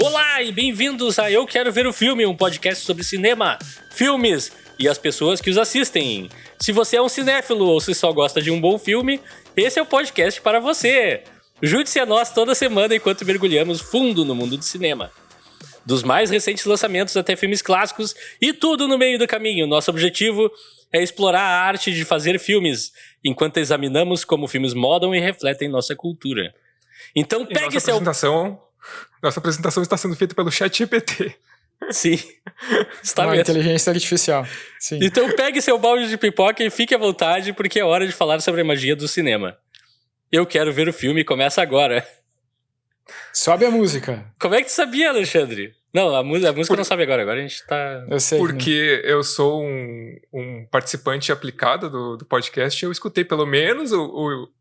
Olá e bem-vindos a Eu Quero Ver o Filme, um podcast sobre cinema, filmes e as pessoas que os assistem. Se você é um cinéfilo ou se só gosta de um bom filme, esse é o podcast para você. Junte-se a nós toda semana enquanto mergulhamos fundo no mundo do cinema. Dos mais recentes lançamentos até filmes clássicos e tudo no meio do caminho. Nosso objetivo é explorar a arte de fazer filmes, enquanto examinamos como filmes modam e refletem nossa cultura. Então pegue seu... Nossa apresentação está sendo feita pelo ChatGPT. Sim, está mesmo. Inteligência artificial. Sim. Então pegue seu balde de pipoca e fique à vontade, porque é hora de falar sobre a magia do cinema. Eu Quero Ver o Filme começa agora. Sobe a música. Como é que tu sabia, Alexandre? Não, a música não sabe agora a gente tá... Eu sei. Porque eu sou um participante aplicado do podcast e eu escutei pelo menos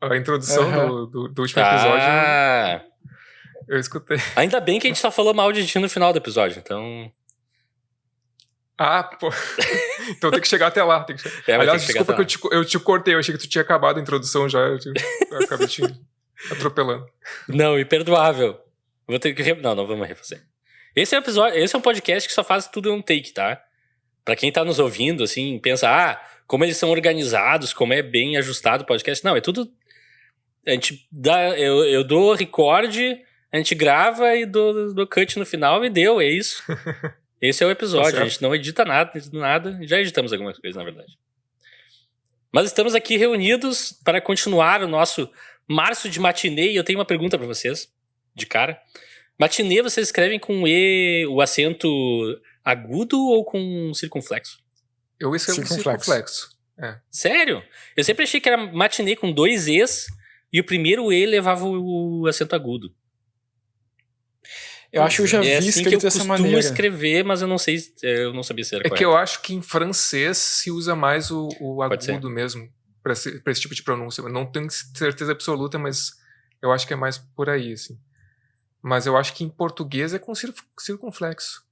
a introdução do último episódio. Eu escutei. Ainda bem que a gente só falou mal de ti no final do episódio, então... Ah, pô. Então tem que chegar até lá. Aliás, desculpa que eu te cortei. Eu achei que tu tinha acabado a introdução já. Eu acabei te atropelando. Não, imperdoável. Vou ter que... Não vamos refazer. Esse é um podcast que só faz tudo em um take, tá? Pra quem tá nos ouvindo, assim, pensa, como eles são organizados, como é bem ajustado o podcast. Não, é tudo... A gente dá... Eu dou record, a gente grava e dou cut no final e deu, é isso. Esse é o episódio, a gente não edita nada, já editamos algumas coisas, na verdade. Mas estamos aqui reunidos para continuar o nosso março de matinê e eu tenho uma pergunta pra vocês, de cara. Matinê vocês escrevem com E, o acento agudo ou com circunflexo? Eu escrevo com circunflexo. É. Sério? Eu sempre achei que era matinê com 2 E's e o primeiro E levava o acento agudo. Eu acho que eu já vi escrito dessa maneira. Eu costumo escrever, mas eu não sabia se era correto. Que eu acho que em francês se usa mais o agudo mesmo, pra esse tipo de pronúncia. Eu não tenho certeza absoluta, mas eu acho que é mais por aí, assim. Mas eu acho que em português é com circunflexo.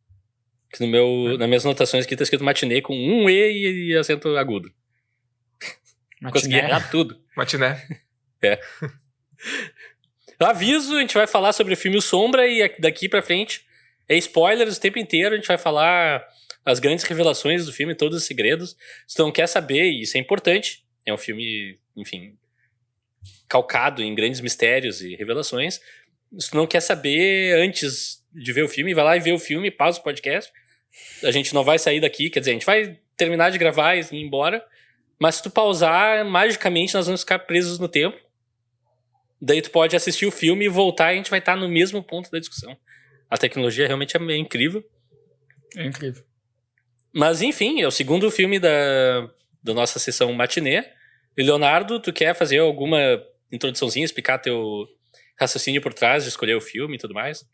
Nas minhas anotações aqui tá escrito matinê com 1 E e acento agudo. Consegui errar tudo. Matiné. É. Aviso, a gente vai falar sobre o filme O Sombra e daqui pra frente é spoilers o tempo inteiro, a gente vai falar as grandes revelações do filme, todos os segredos. Se tu não quer saber, e isso é importante, é um filme, enfim, calcado em grandes mistérios e revelações. Se tu não quer saber antes de ver o filme, vai lá e vê o filme, pausa o podcast. A gente não vai sair daqui, quer dizer, a gente vai terminar de gravar e ir embora, mas se tu pausar, magicamente nós vamos ficar presos no tempo. Daí tu pode assistir o filme e voltar e a gente vai estar no mesmo ponto da discussão. A tecnologia realmente é incrível. É incrível. Mas enfim, é o segundo filme da nossa sessão matinê. E Leonardo, tu quer fazer alguma introduçãozinha, explicar teu raciocínio por trás de escolher o filme e tudo mais?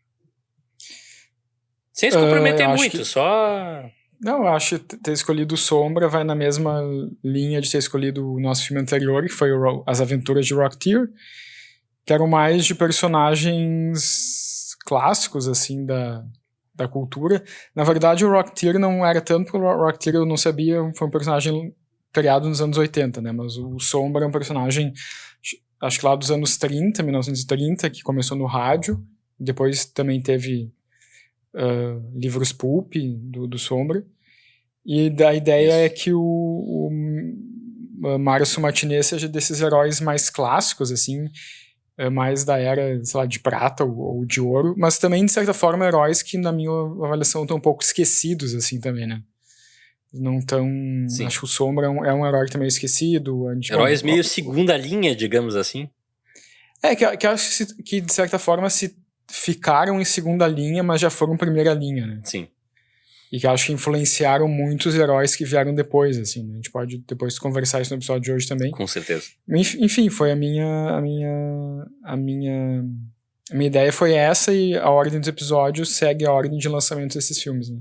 Sem se comprometer muito, só... Não, eu acho que ter escolhido Sombra vai na mesma linha de ter escolhido o nosso filme anterior, que foi As Aventuras de Rocketeer, que eram mais de personagens clássicos, assim, da cultura. Na verdade, o Rocketeer não era tanto, porque o Rocketeer eu não sabia, foi um personagem criado nos anos 80, né, mas o Sombra é um personagem, acho que lá dos anos 30, 1930, que começou no rádio, depois também teve livros pulp do Sombra, e da ideia é que o Márcio Martinez seja desses heróis mais clássicos, assim, mais da era, sei lá, de prata ou de ouro, mas também, de certa forma, heróis que, na minha avaliação, estão um pouco esquecidos, assim, também, né? Não tão... Sim. Acho que o Sombra é um herói também esquecido. Heróis meio segunda linha, digamos assim. Que acho que, de certa forma, se ficaram em segunda linha, mas já foram primeira linha, né? Sim. E que acho que influenciaram muitos heróis que vieram depois, assim, né? A gente pode depois conversar isso no episódio de hoje também. Com certeza. Enfim, foi a minha ideia foi essa, e a ordem dos episódios segue a ordem de lançamento desses filmes, né?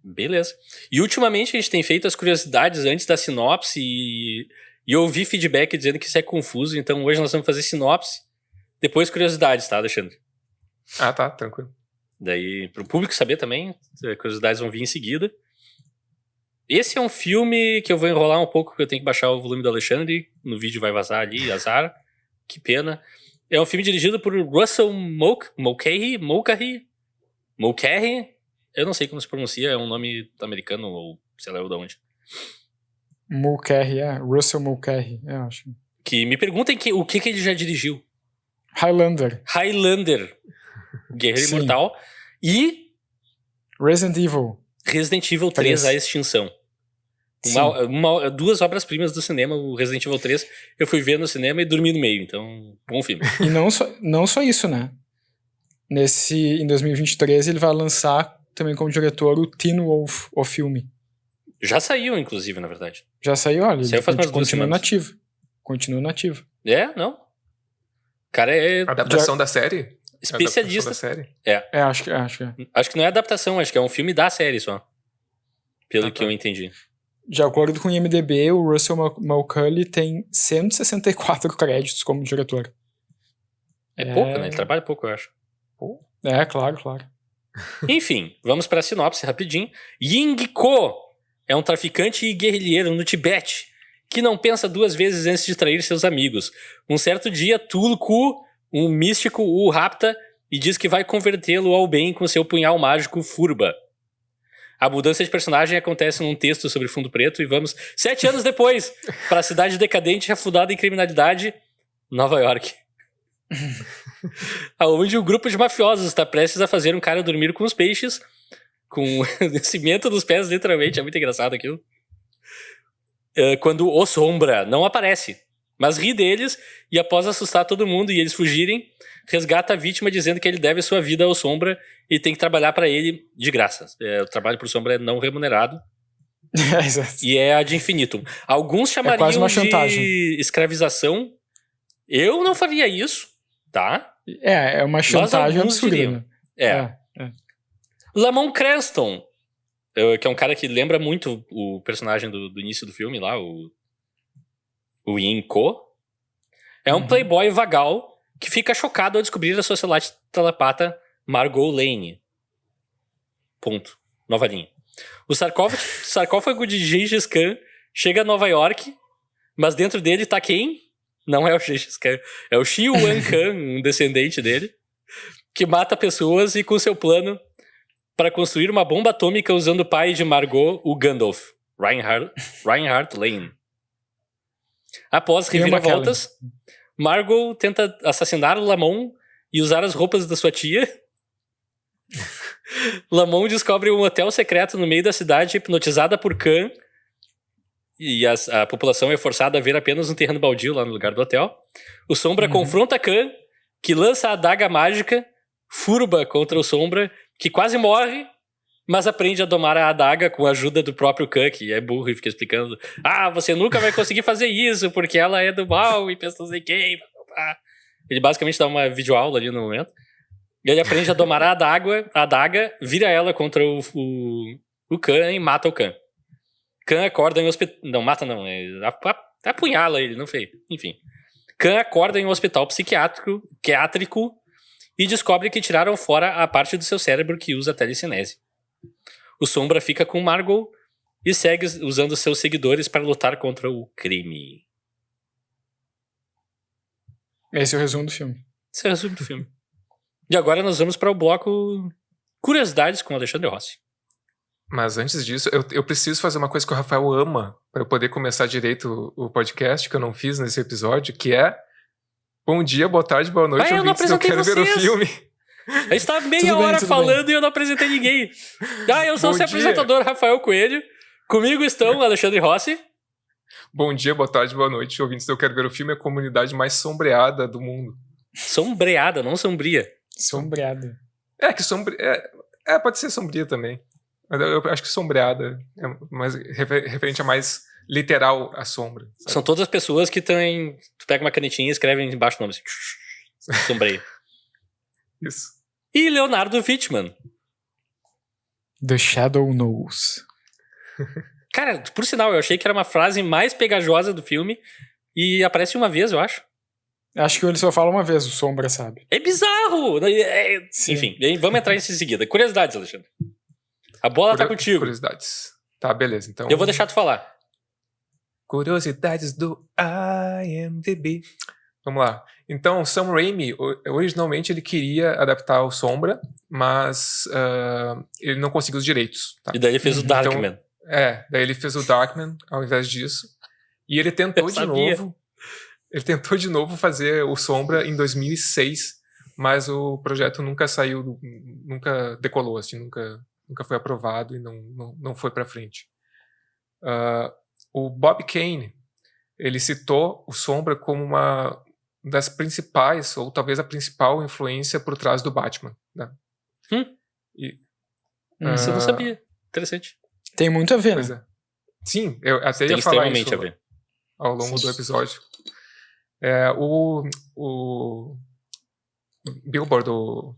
Beleza. E ultimamente a gente tem feito as curiosidades antes da sinopse e eu ouvi feedback dizendo que isso é confuso, então hoje nós vamos fazer sinopse, depois curiosidades, tá, Alexandre? Ah, tá, tranquilo. Daí, pro público saber também, as curiosidades vão vir em seguida. Esse é um filme que eu vou enrolar um pouco, porque eu tenho que baixar o volume do Alexandre, no vídeo vai vazar ali, azar, que pena. É um filme dirigido por Russell Mulcahy, Mulcahy, eu não sei como se pronuncia, é um nome americano ou sei lá de onde. Mulcahy, Russell Mulcahy, eu acho. Que me perguntem o que ele já dirigiu. Highlander, Guerreiro Sim. Imortal e Resident Evil. Resident Evil 3, A Extinção. 2 obras-primas do cinema, o Resident Evil 3, eu fui ver no cinema e dormi no meio, então, bom filme. E não só isso, né? Em 2023, ele vai lançar também como diretor o Teen Wolf, o filme. Já saiu, inclusive, na verdade. Já saiu, olha. Saiu faz umas 2 semanas. Continua nativo. É, não. O cara é... Adaptação da série? Especialista. Da série? Acho que é. Acho que não é adaptação, acho que é um filme da série só. Pelo que eu entendi. De acordo com o IMDb, o Russell Mulcahy tem 164 créditos como diretor. É pouco, né? Ele trabalha pouco, eu acho. Claro. Enfim, vamos para a sinopse rapidinho. Ying Ko é um traficante e guerrilheiro no Tibete que não pensa 2 vezes antes de trair seus amigos. Um certo dia, Tulku, um místico, o rapta e diz que vai convertê-lo ao bem com seu punhal mágico Furba. A mudança de personagem acontece num texto sobre fundo preto e vamos 7 anos depois para a cidade decadente e afundada em criminalidade, Nova York. Onde um grupo de mafiosos está prestes a fazer um cara dormir com os peixes, com cimento nos pés, literalmente. É muito engraçado aquilo. Quando o Sombra não aparece, mas ri deles e após assustar todo mundo e eles fugirem, resgata a vítima dizendo que ele deve sua vida ao Sombra e tem que trabalhar para ele de graça. O trabalho por Sombra é não remunerado. E é ad infinitum. Alguns chamariam de escravização. Eu não faria isso, tá? É uma chantagem absurda. Lamont Cranston, que é um cara que lembra muito o personagem do início do filme lá, o Yin Ko. É um playboy vagal que fica chocado ao descobrir a socialite telepata Margot Lane. Ponto. Nova linha. O sarcófago de Gengis Khan chega a Nova York, mas dentro dele tá quem? Não é o Gengis Khan. É o Shi Wan Khan, um descendente dele, que mata pessoas e com seu plano para construir uma bomba atômica usando o pai de Margot, o Gandalf, Reinhard Lane. Após reviravoltas, Margot tenta assassinar Lamont e usar as roupas da sua tia. Lamont descobre um hotel secreto no meio da cidade, hipnotizada por Khan, e a população é forçada a ver apenas um terreno baldio lá no lugar do hotel. O Sombra confronta Khan, que lança a adaga mágica, Furba contra o Sombra, que quase morre, mas aprende a domar a adaga com a ajuda do próprio Khan, que é burro e fica explicando: você nunca vai conseguir fazer isso, porque ela é do mal e pensa não sei quem. Ele basicamente dá uma videoaula ali no momento. E ele aprende a domar a adaga, vira ela contra o Khan e mata o Khan. Khan acorda em hospital... Não, mata não. Apunhala ele, não fez. Enfim. Khan acorda em um hospital psiquiátrico e descobre que tiraram fora a parte do seu cérebro que usa telecinese. O Sombra fica com Margot e segue usando seus seguidores para lutar contra o crime. Esse é o resumo do filme. Esse é o resumo do filme. E agora nós vamos para o bloco Curiosidades com Alexandre Rossi. Mas antes disso, eu preciso fazer uma coisa que o Rafael ama para eu poder começar direito o podcast, que eu não fiz nesse episódio, que é bom dia, boa tarde, boa noite, eu não apresentei quero ver o filme. A gente tá meia hora falando e eu não apresentei ninguém. Eu sou o seu apresentador, Rafael Coelho. Comigo estão Alexandre Rossi. Bom dia, boa tarde, boa noite, ouvintes do Eu Quero Ver o Filme, a comunidade mais sombreada do mundo. Sombreada, não sombria. Sombreada. Pode ser sombria também. Mas eu acho que sombreada é mais referente a mais literal a sombra. Sabe? São todas as pessoas que têm... Tu pega uma canetinha e escreve embaixo o nome assim. Sombreio. Isso. E Leonardo Wittmann. The Shadow Knows. Cara, por sinal, eu achei que era uma frase mais pegajosa do filme e aparece uma vez, eu acho. Acho que ele só fala uma vez, o Sombra sabe. É bizarro! Enfim, vamos entrar nisso em seguida. Curiosidades, Alexandre. A bola tá contigo. Curiosidades. Tá, beleza. Então... Eu vou deixar tu falar. Curiosidades do IMDb. Vamos lá. Então, Sam Raimi, originalmente ele queria adaptar o Sombra, mas ele não conseguiu os direitos. Tá? E daí ele fez o Darkman. Daí ele fez o Darkman ao invés disso. E ele tentou de novo. Ele tentou de novo fazer o Sombra em 2006, mas o projeto nunca saiu, nunca decolou, assim, nunca foi aprovado e não foi pra frente. O Bob Kane, ele citou o Sombra como uma das principais, ou talvez a principal influência por trás do Batman. Né? Isso eu não sabia. Interessante. Tem muito a ver, né? Sim, eu até Tem ia falar extremamente isso a ver. ao longo do episódio. O Billboard, o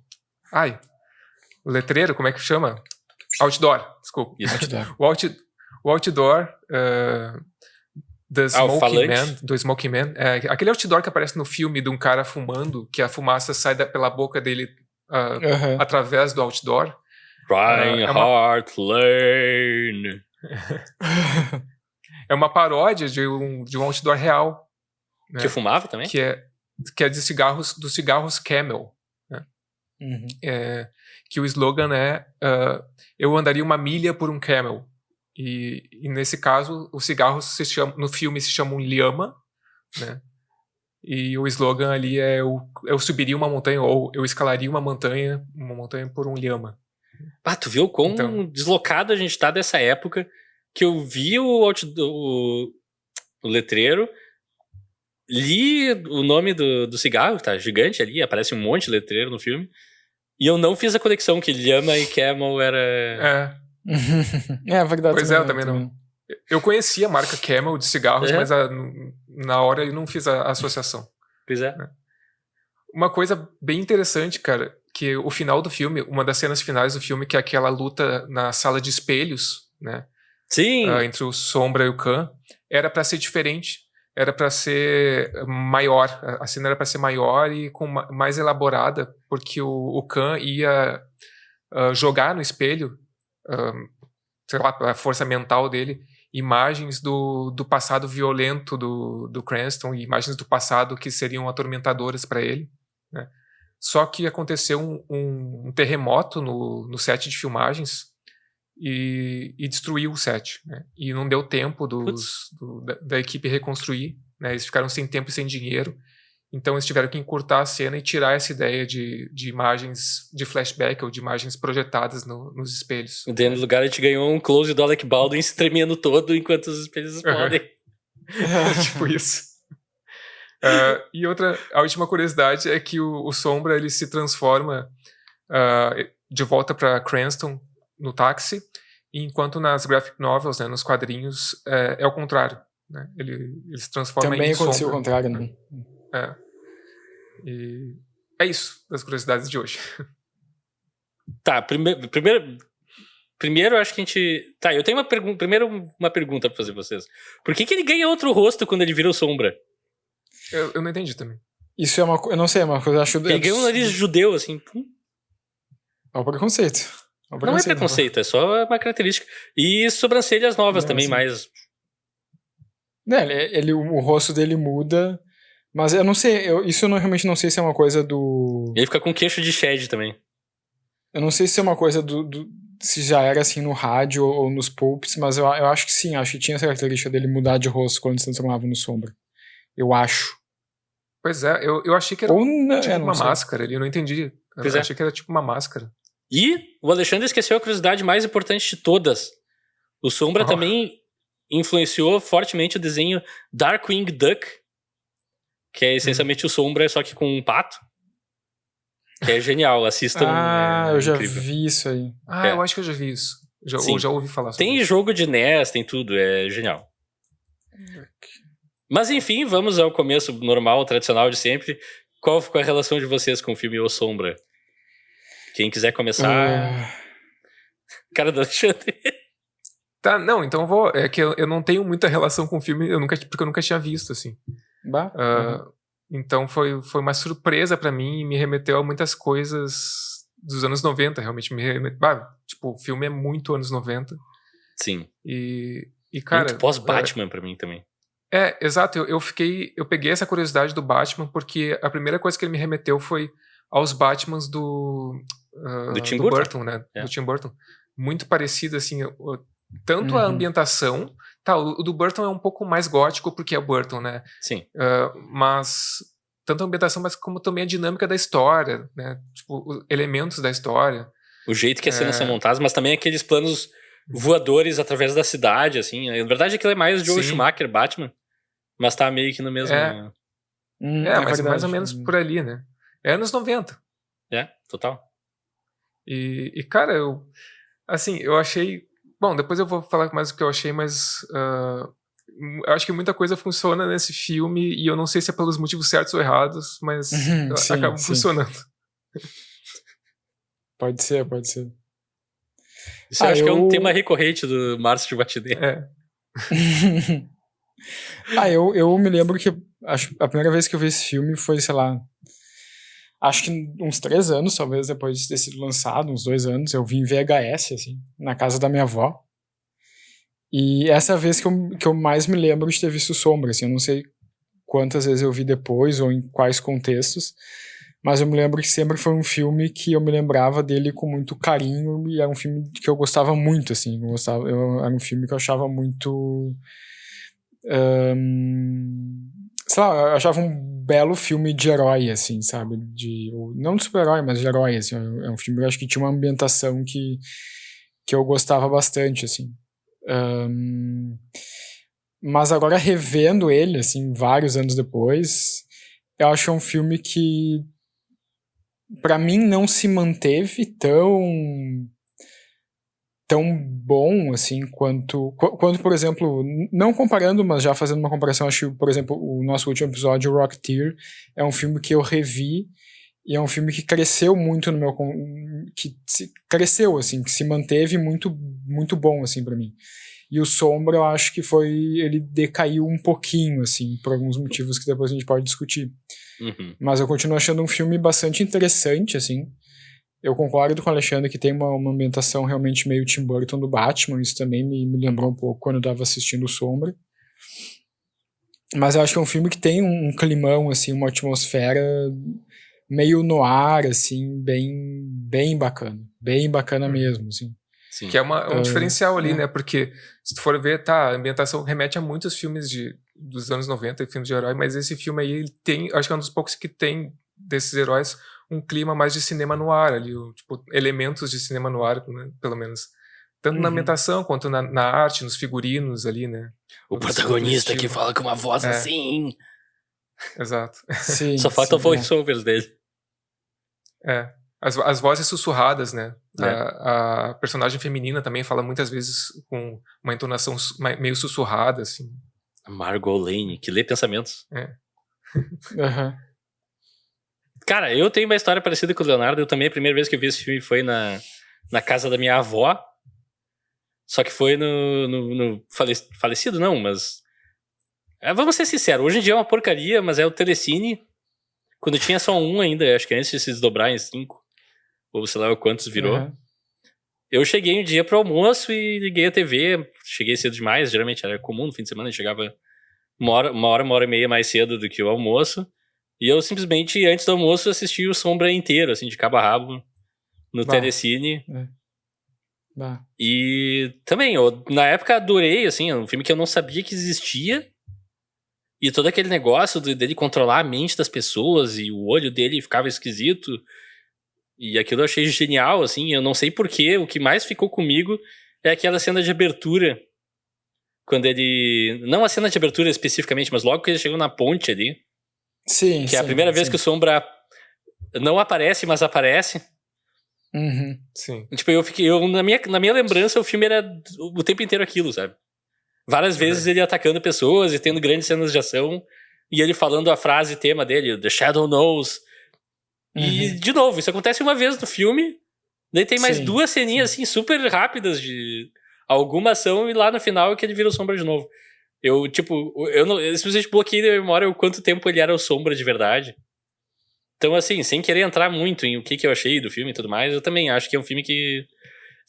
letreiro, como é que chama? Outdoor, desculpa. O outdoor do Smoky Man. Aquele outdoor que aparece no filme de um cara fumando, que a fumaça sai pela boca dele através do outdoor. Reinhardt Lane. É uma paródia de um outdoor real. Né? Que fumava também? Que é de cigarros, dos cigarros Camel. Né? Que o slogan é eu andaria 1 milha por um Camel. E nesse caso, os cigarros no filme se chamam Lhama, né? E o slogan ali é eu subiria uma montanha, ou eu escalaria uma montanha por um Lhama. Tu viu quão deslocado a gente tá dessa época, que eu vi o letreiro, li o nome do cigarro, que tá gigante ali, aparece um monte de letreiro no filme, e eu não fiz a conexão que Lhama e Camel era... É verdade. Pois eu também não. Eu conhecia a marca Camel de cigarros, mas na hora eu não fiz a associação. Pois é. Uma coisa bem interessante, cara, que o final do filme, uma das cenas finais do filme, que é aquela luta na sala de espelhos, né? Sim. Entre o Sombra e o Khan, era pra ser diferente. Era pra ser maior. A cena era pra ser maior e mais elaborada, porque o Khan ia jogar no espelho, sei lá, a força mental dele, imagens do passado violento do Cranston, e imagens do passado que seriam atormentadoras para ele, né? Só que aconteceu um terremoto no set de filmagens e destruiu o set, né? E não deu tempo da equipe reconstruir, né? Eles ficaram sem tempo e sem dinheiro. Então eles tiveram que encurtar a cena e tirar essa ideia de imagens de flashback ou de imagens projetadas nos espelhos. Dentro do lugar a gente ganhou um close do Alec Baldwin se tremendo todo enquanto os espelhos explodem. Tipo isso. E a última curiosidade é que o Sombra ele se transforma de volta para Cranston no táxi, enquanto nas graphic novels, né, nos quadrinhos, é o contrário. Né? Ele se transforma também em Sombra. Também aconteceu o contrário, né? E é isso das curiosidades de hoje. Tá, primeiro acho que a gente... Tá, eu tenho uma pergunta pra fazer pra vocês. Por que ele ganha outro rosto quando ele vira o Sombra? Eu não entendi também. Isso é uma coisa... Eu não sei, é uma coisa... Ele ganha um nariz judeu, assim. É um preconceito. Não é preconceito, é só uma característica. E sobrancelhas novas também, assim. mais... O rosto dele muda... Mas eu não sei, isso eu realmente não sei se é uma coisa do... Ele fica com queixo de shed também. Eu não sei se é uma coisa se já era assim no rádio ou nos pulps, mas eu acho que sim, acho que tinha essa característica dele mudar de rosto quando se transformava no Sombra. Eu acho. Pois é, eu achei que era uma máscara, eu não entendi. Eu achei que era tipo uma máscara. E o Alexandre esqueceu a curiosidade mais importante de todas. O Sombra também influenciou fortemente o desenho Darkwing Duck, que é essencialmente o Sombra, só que com um pato. Que é genial, assistam. Eu já vi isso aí. Eu acho que eu já vi isso. Já ouvi falar sobre isso. Tem jogo de NES, tem tudo, é genial. Mas enfim, vamos ao começo normal, tradicional de sempre. Qual ficou a relação de vocês com o filme O Sombra? Quem quiser começar... Cara do Alexandre. Tá, não, então eu vou... É que eu não tenho muita relação com o filme, porque eu nunca tinha visto, assim. Então foi uma surpresa pra mim e me remeteu a muitas coisas dos anos 90, realmente. Tipo, o filme é muito anos 90. Sim. E cara... Muito pós-Batman pra mim também. Exato. Eu peguei essa curiosidade do Batman porque a primeira coisa que ele me remeteu foi aos Batmans do Tim do Burton? Burton, né? Do Tim Burton. Muito parecido, assim, tanto a Uhum. ambientação... Tá, o do Burton é um pouco mais gótico porque é Burton, né? Sim. Mas tanto a ambientação, mas como também a dinâmica da história, né? Tipo, os elementos da história. O jeito que as cenas são montadas, mas também aqueles planos voadores através da cidade, assim. Na verdade, aquilo é mais Joel Sim. Schumacher, Batman, mas tá meio que no mesmo... Mas mais ou menos por ali, né? É anos 90. Total. E cara, eu achei... Bom, depois eu vou falar mais o que eu achei, mas eu acho que muita coisa funciona nesse filme e eu não sei se é pelos motivos certos ou errados, mas acaba funcionando. Pode ser. Isso eu acho que é um tema recorrente do Márcio de Batidê. Eu me lembro que a primeira vez que eu vi esse filme foi, sei lá, acho que uns 3 anos, talvez, depois de ter sido lançado, uns 2 anos, eu vi em VHS, assim, na casa da minha avó. E essa vez que eu mais me lembro de ter visto Sombra, assim, eu não sei quantas vezes eu vi depois ou em quais contextos, mas eu me lembro que sempre foi um filme que eu me lembrava dele com muito carinho e era um filme que eu gostava muito, assim, era um filme que eu achava muito... sei lá, eu achava um belo filme de herói, assim, sabe? Não de super-herói, mas de herói, assim. É um filme que eu acho que tinha uma ambientação que eu gostava bastante, assim. Mas agora revendo ele, assim, vários anos depois, eu acho que é um filme que pra mim não se manteve tão bom, assim, quanto, por exemplo, não comparando, mas já fazendo uma comparação, acho que, por exemplo, o nosso último episódio, Rocketeer, é um filme que eu revi e é um filme que cresceu muito no meu... cresceu, assim, que se manteve muito, muito bom, assim, pra mim. E o Sombra, eu acho que ele decaiu um pouquinho, assim, por alguns motivos que depois a gente pode discutir. Uhum. Mas eu continuo achando um filme bastante interessante, assim. Eu concordo com o Alexandre que tem uma ambientação realmente meio Tim Burton do Batman, isso também me lembrou um pouco quando eu estava assistindo o Sombra. Mas eu acho que é um filme que tem um climão, assim, uma atmosfera meio noir, assim, bem bacana mesmo, assim. Sim. Que é um diferencial ali, né? Porque se tu for ver, a ambientação remete a muitos filmes dos anos 90, filmes de herói, mas esse filme aí, ele tem, acho que é um dos poucos que tem desses heróis um clima mais de cinema noir ali, tipo, elementos de cinema noir, né, pelo menos. Tanto na ambientação quanto na arte, nos figurinos ali, né? O protagonista que fala com uma voz assim. Exato. Sim, só falta o voice-overs dele. As vozes sussurradas, né? A personagem feminina também fala muitas vezes com uma entonação meio sussurrada, assim. A Margot Lane, que lê pensamentos. Cara, eu tenho uma história parecida com o Leonardo. Eu também, a primeira vez que eu vi esse filme foi na casa da minha avó. Só que foi no falecido, não, mas... vamos ser sinceros, hoje em dia é uma porcaria, mas é o Telecine. Quando tinha só um ainda, acho que antes de se desdobrar em 5, ou sei lá quantos virou. Eu cheguei um dia pro almoço e liguei a TV. Cheguei cedo demais, geralmente era comum no fim de semana, eu chegava uma hora e meia mais cedo do que o almoço. E eu simplesmente, antes do almoço, assisti o Sombra inteiro, assim, de cabo a rabo, no Telecine. E também, eu, na época, adorei, assim, é um filme que eu não sabia que existia. E todo aquele negócio dele controlar a mente das pessoas e o olho dele ficava esquisito. E aquilo eu achei genial, assim, eu não sei porquê. O que mais ficou comigo é aquela cena de abertura. Quando ele... Não a cena de abertura especificamente, mas logo que ele chegou na ponte ali. Sim, que é a primeira vez que o Sombra não aparece, mas aparece. Sim. Tipo, na minha lembrança, o filme era o tempo inteiro aquilo, sabe? Várias vezes ele atacando pessoas e tendo grandes cenas de ação. E ele falando a frase tema dele, The Shadow Knows. E, de novo, isso acontece uma vez no filme. Daí tem mais 2 ceninhas, assim, super rápidas de alguma ação. E lá no final é que ele vira o Sombra de novo. Eu simplesmente bloqueei na memória o quanto tempo ele era o Sombra de verdade. Então, assim, sem querer entrar muito em o que eu achei do filme e tudo mais, eu também acho que é um filme que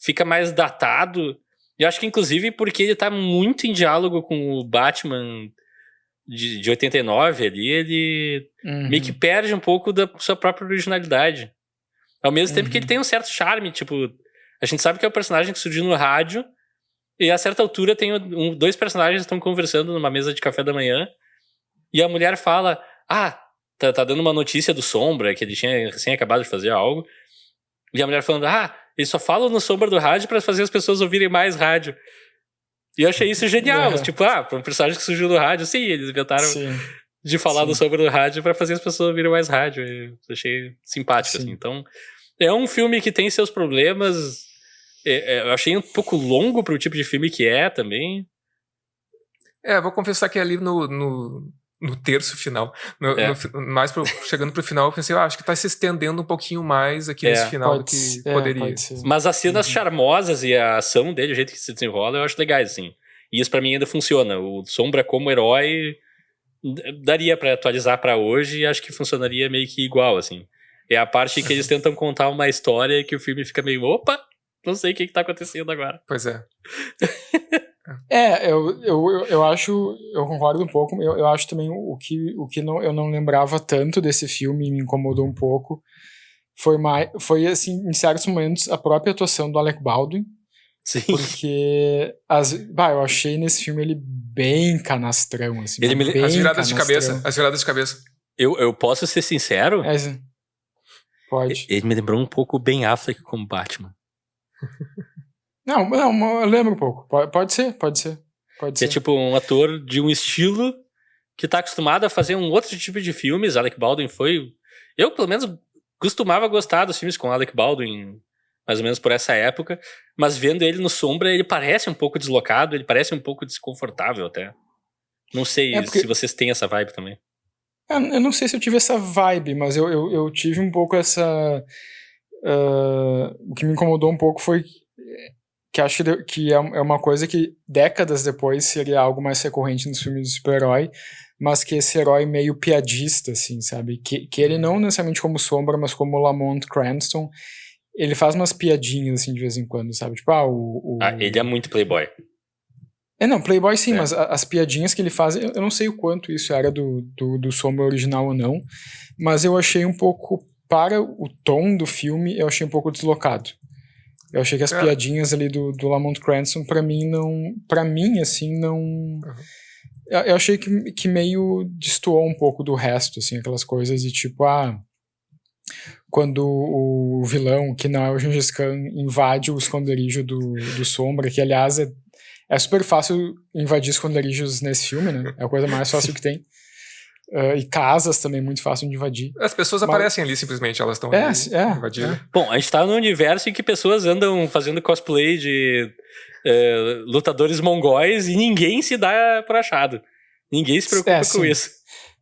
fica mais datado. E acho que, inclusive, porque ele tá muito em diálogo com o Batman de 89 ali, ele meio que perde um pouco da sua própria originalidade. Ao mesmo tempo que ele tem um certo charme, tipo, a gente sabe que é o personagem que surgiu no rádio, e a certa altura tem dois personagens que estão conversando numa mesa de café da manhã, e a mulher fala, tá dando uma notícia do Sombra, que ele tinha recém acabado de fazer algo, e a mulher falando, eles só falam no Sombra do rádio pra fazer as pessoas ouvirem mais rádio. E eu achei isso genial, tipo, pra um personagem que surgiu no rádio, sim, eles inventaram de falar no Sombra do rádio pra fazer as pessoas ouvirem mais rádio. Eu achei simpático, assim. Então, é um filme que tem seus problemas. Eu achei um pouco longo pro tipo de filme que é também. Vou confessar que ali no terço final, chegando pro final, eu pensei, acho que tá se estendendo um pouquinho mais aqui nesse final do que poderia. Mas as cenas charmosas e a ação dele, o jeito que se desenrola, eu acho legais, assim. E isso pra mim ainda funciona. O Sombra como herói daria pra atualizar pra hoje e acho que funcionaria meio que igual, assim. É a parte que eles tentam contar uma história que o filme fica meio, opa, não sei o que tá acontecendo agora. Pois é. Eu acho, eu concordo um pouco, eu acho também o que eu não lembrava tanto desse filme e me incomodou um pouco, foi assim, em certos momentos, a própria atuação do Alec Baldwin. Sim. Porque eu achei nesse filme ele bem canastrão, assim. As viradas de cabeça. Eu posso ser sincero? Pode. Ele me lembrou um pouco o Ben Affleck como Batman. Não, eu lembro um pouco. Pode ser. É tipo um ator de um estilo que tá acostumado a fazer um outro tipo de filmes. Alec Baldwin foi... Eu, pelo menos, costumava gostar dos filmes com Alec Baldwin, mais ou menos por essa época, mas vendo ele no Sombra, ele parece um pouco deslocado, ele parece um pouco desconfortável até. Não sei se vocês têm essa vibe também. Eu não sei se eu tive essa vibe, mas eu tive um pouco essa... o que me incomodou um pouco foi que acho que é uma coisa que décadas depois seria algo mais recorrente nos filmes de super-herói, mas que esse herói meio piadista, assim, sabe? Que ele não necessariamente como Sombra, mas como Lamont Cranston, ele faz umas piadinhas, assim, de vez em quando, sabe? Tipo, ele é muito playboy. Não, playboy sim, mas as piadinhas que ele faz, eu não sei o quanto isso era do Sombra original ou não, mas eu achei um pouco, para o tom do filme, eu achei um pouco deslocado. Eu achei que as piadinhas ali do Lamont Cranston, pra mim, assim, não... Eu achei que meio destoou um pouco do resto, assim, aquelas coisas de tipo, quando o vilão, que não é o Gengis Khan, invade o esconderijo do Sombra, que, aliás, é super fácil invadir esconderijos nesse filme, né? É a coisa mais fácil que tem. E casas também, muito fácil de invadir. As pessoas aparecem ali, simplesmente, elas estão invadindo. Bom, a gente tá num universo em que pessoas andam fazendo cosplay de lutadores mongóis e ninguém se dá por achado. Ninguém se preocupa com isso.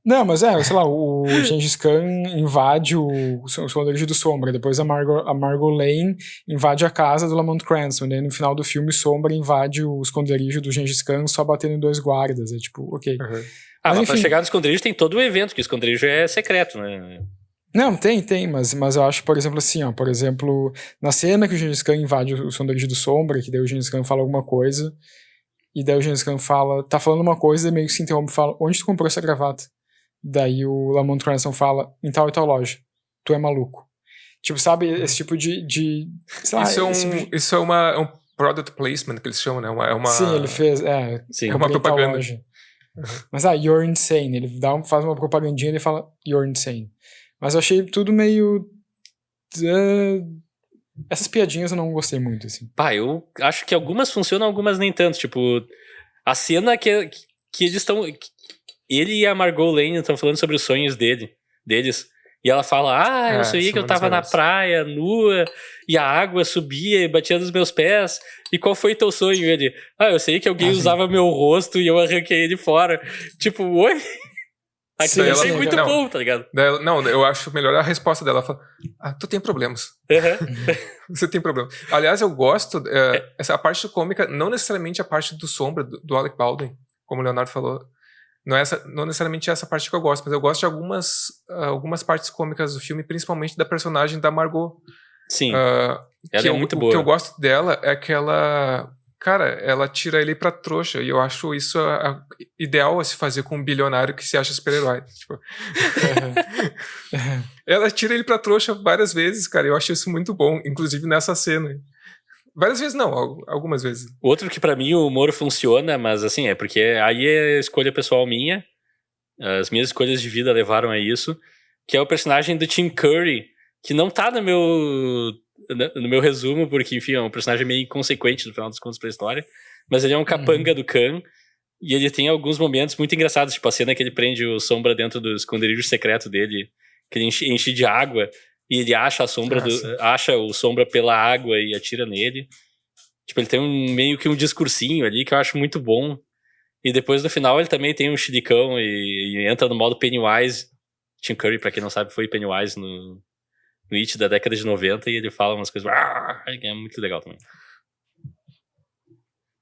Não, mas sei lá, o Gengis Khan invade o esconderijo do Sombra, depois a Margot Lane invade a casa do Lamont Cranston, e no final do filme Sombra invade o esconderijo do Gengis Khan só batendo em 2 guardas, é tipo, ok. Mas pra chegar no esconderijo tem todo o evento, que o esconderijo é secreto, né? Não, tem, mas eu acho, por exemplo, assim, na cena que o Gengis Khan invade o esconderijo do Sombra, que daí o Gengis Khan fala alguma coisa, e daí o Gengis Khan tá falando uma coisa e meio que se interrompe e fala, onde tu comprou essa gravata? Daí o Lamont Cranston fala, em tal e tal loja, tu é maluco. Tipo, sabe, esse tipo de sei lá, isso é um product placement que eles chamam, né? Sim, ele fez, sim, é uma propaganda. Mas you're insane, ele faz uma propagandinha e ele fala, you're insane. Mas eu achei tudo meio... essas piadinhas eu não gostei muito, assim. Eu acho que algumas funcionam, algumas nem tanto. Tipo, a cena que eles estão... Ele e a Margot Lane estão falando sobre os sonhos deles. E ela fala, eu sonhei que eu tava na praia, nua, e a água subia e batia nos meus pés. E qual foi teu sonho? Ele, eu sei que alguém usava meu rosto e eu arranquei ele fora. Tipo, oi? Aquilo eu achei muito bom, tá ligado? Não, eu acho melhor a resposta dela. Ela fala, tu tem problemas. Você tem problemas. Aliás, eu gosto, essa parte cômica, não necessariamente a parte do Sombra, do Alec Baldwin, como o Leonardo falou. Não necessariamente essa parte que eu gosto, mas eu gosto de algumas partes cômicas do filme, principalmente da personagem da Margot. Sim, ela é muito boa. O que eu gosto dela é que ela cara, ela tira ele pra trouxa. E eu acho isso ideal a se fazer com um bilionário que se acha super-herói. Tipo. Ela tira ele pra trouxa várias vezes, cara. Eu acho isso muito bom, inclusive nessa cena. Várias vezes não, algumas vezes. Outro que pra mim o humor funciona, mas assim, é porque aí é escolha pessoal minha. As minhas escolhas de vida levaram a isso. Que é o personagem do Tim Curry, que não tá no meu resumo, porque, enfim, é um personagem meio inconsequente no final dos contos pra história. Mas ele é um capanga do Khan. E ele tem alguns momentos muito engraçados, tipo a cena que ele prende o Sombra dentro do esconderijo secreto dele, que ele enche de água. E ele acha acha o Sombra pela água e atira nele. Tipo, ele tem meio que um discursinho ali que eu acho muito bom. E depois no final ele também tem um chilicão e entra no modo Pennywise. Tim Curry, pra quem não sabe, foi Pennywise no It da década de 90 e ele fala umas coisas. É muito legal também.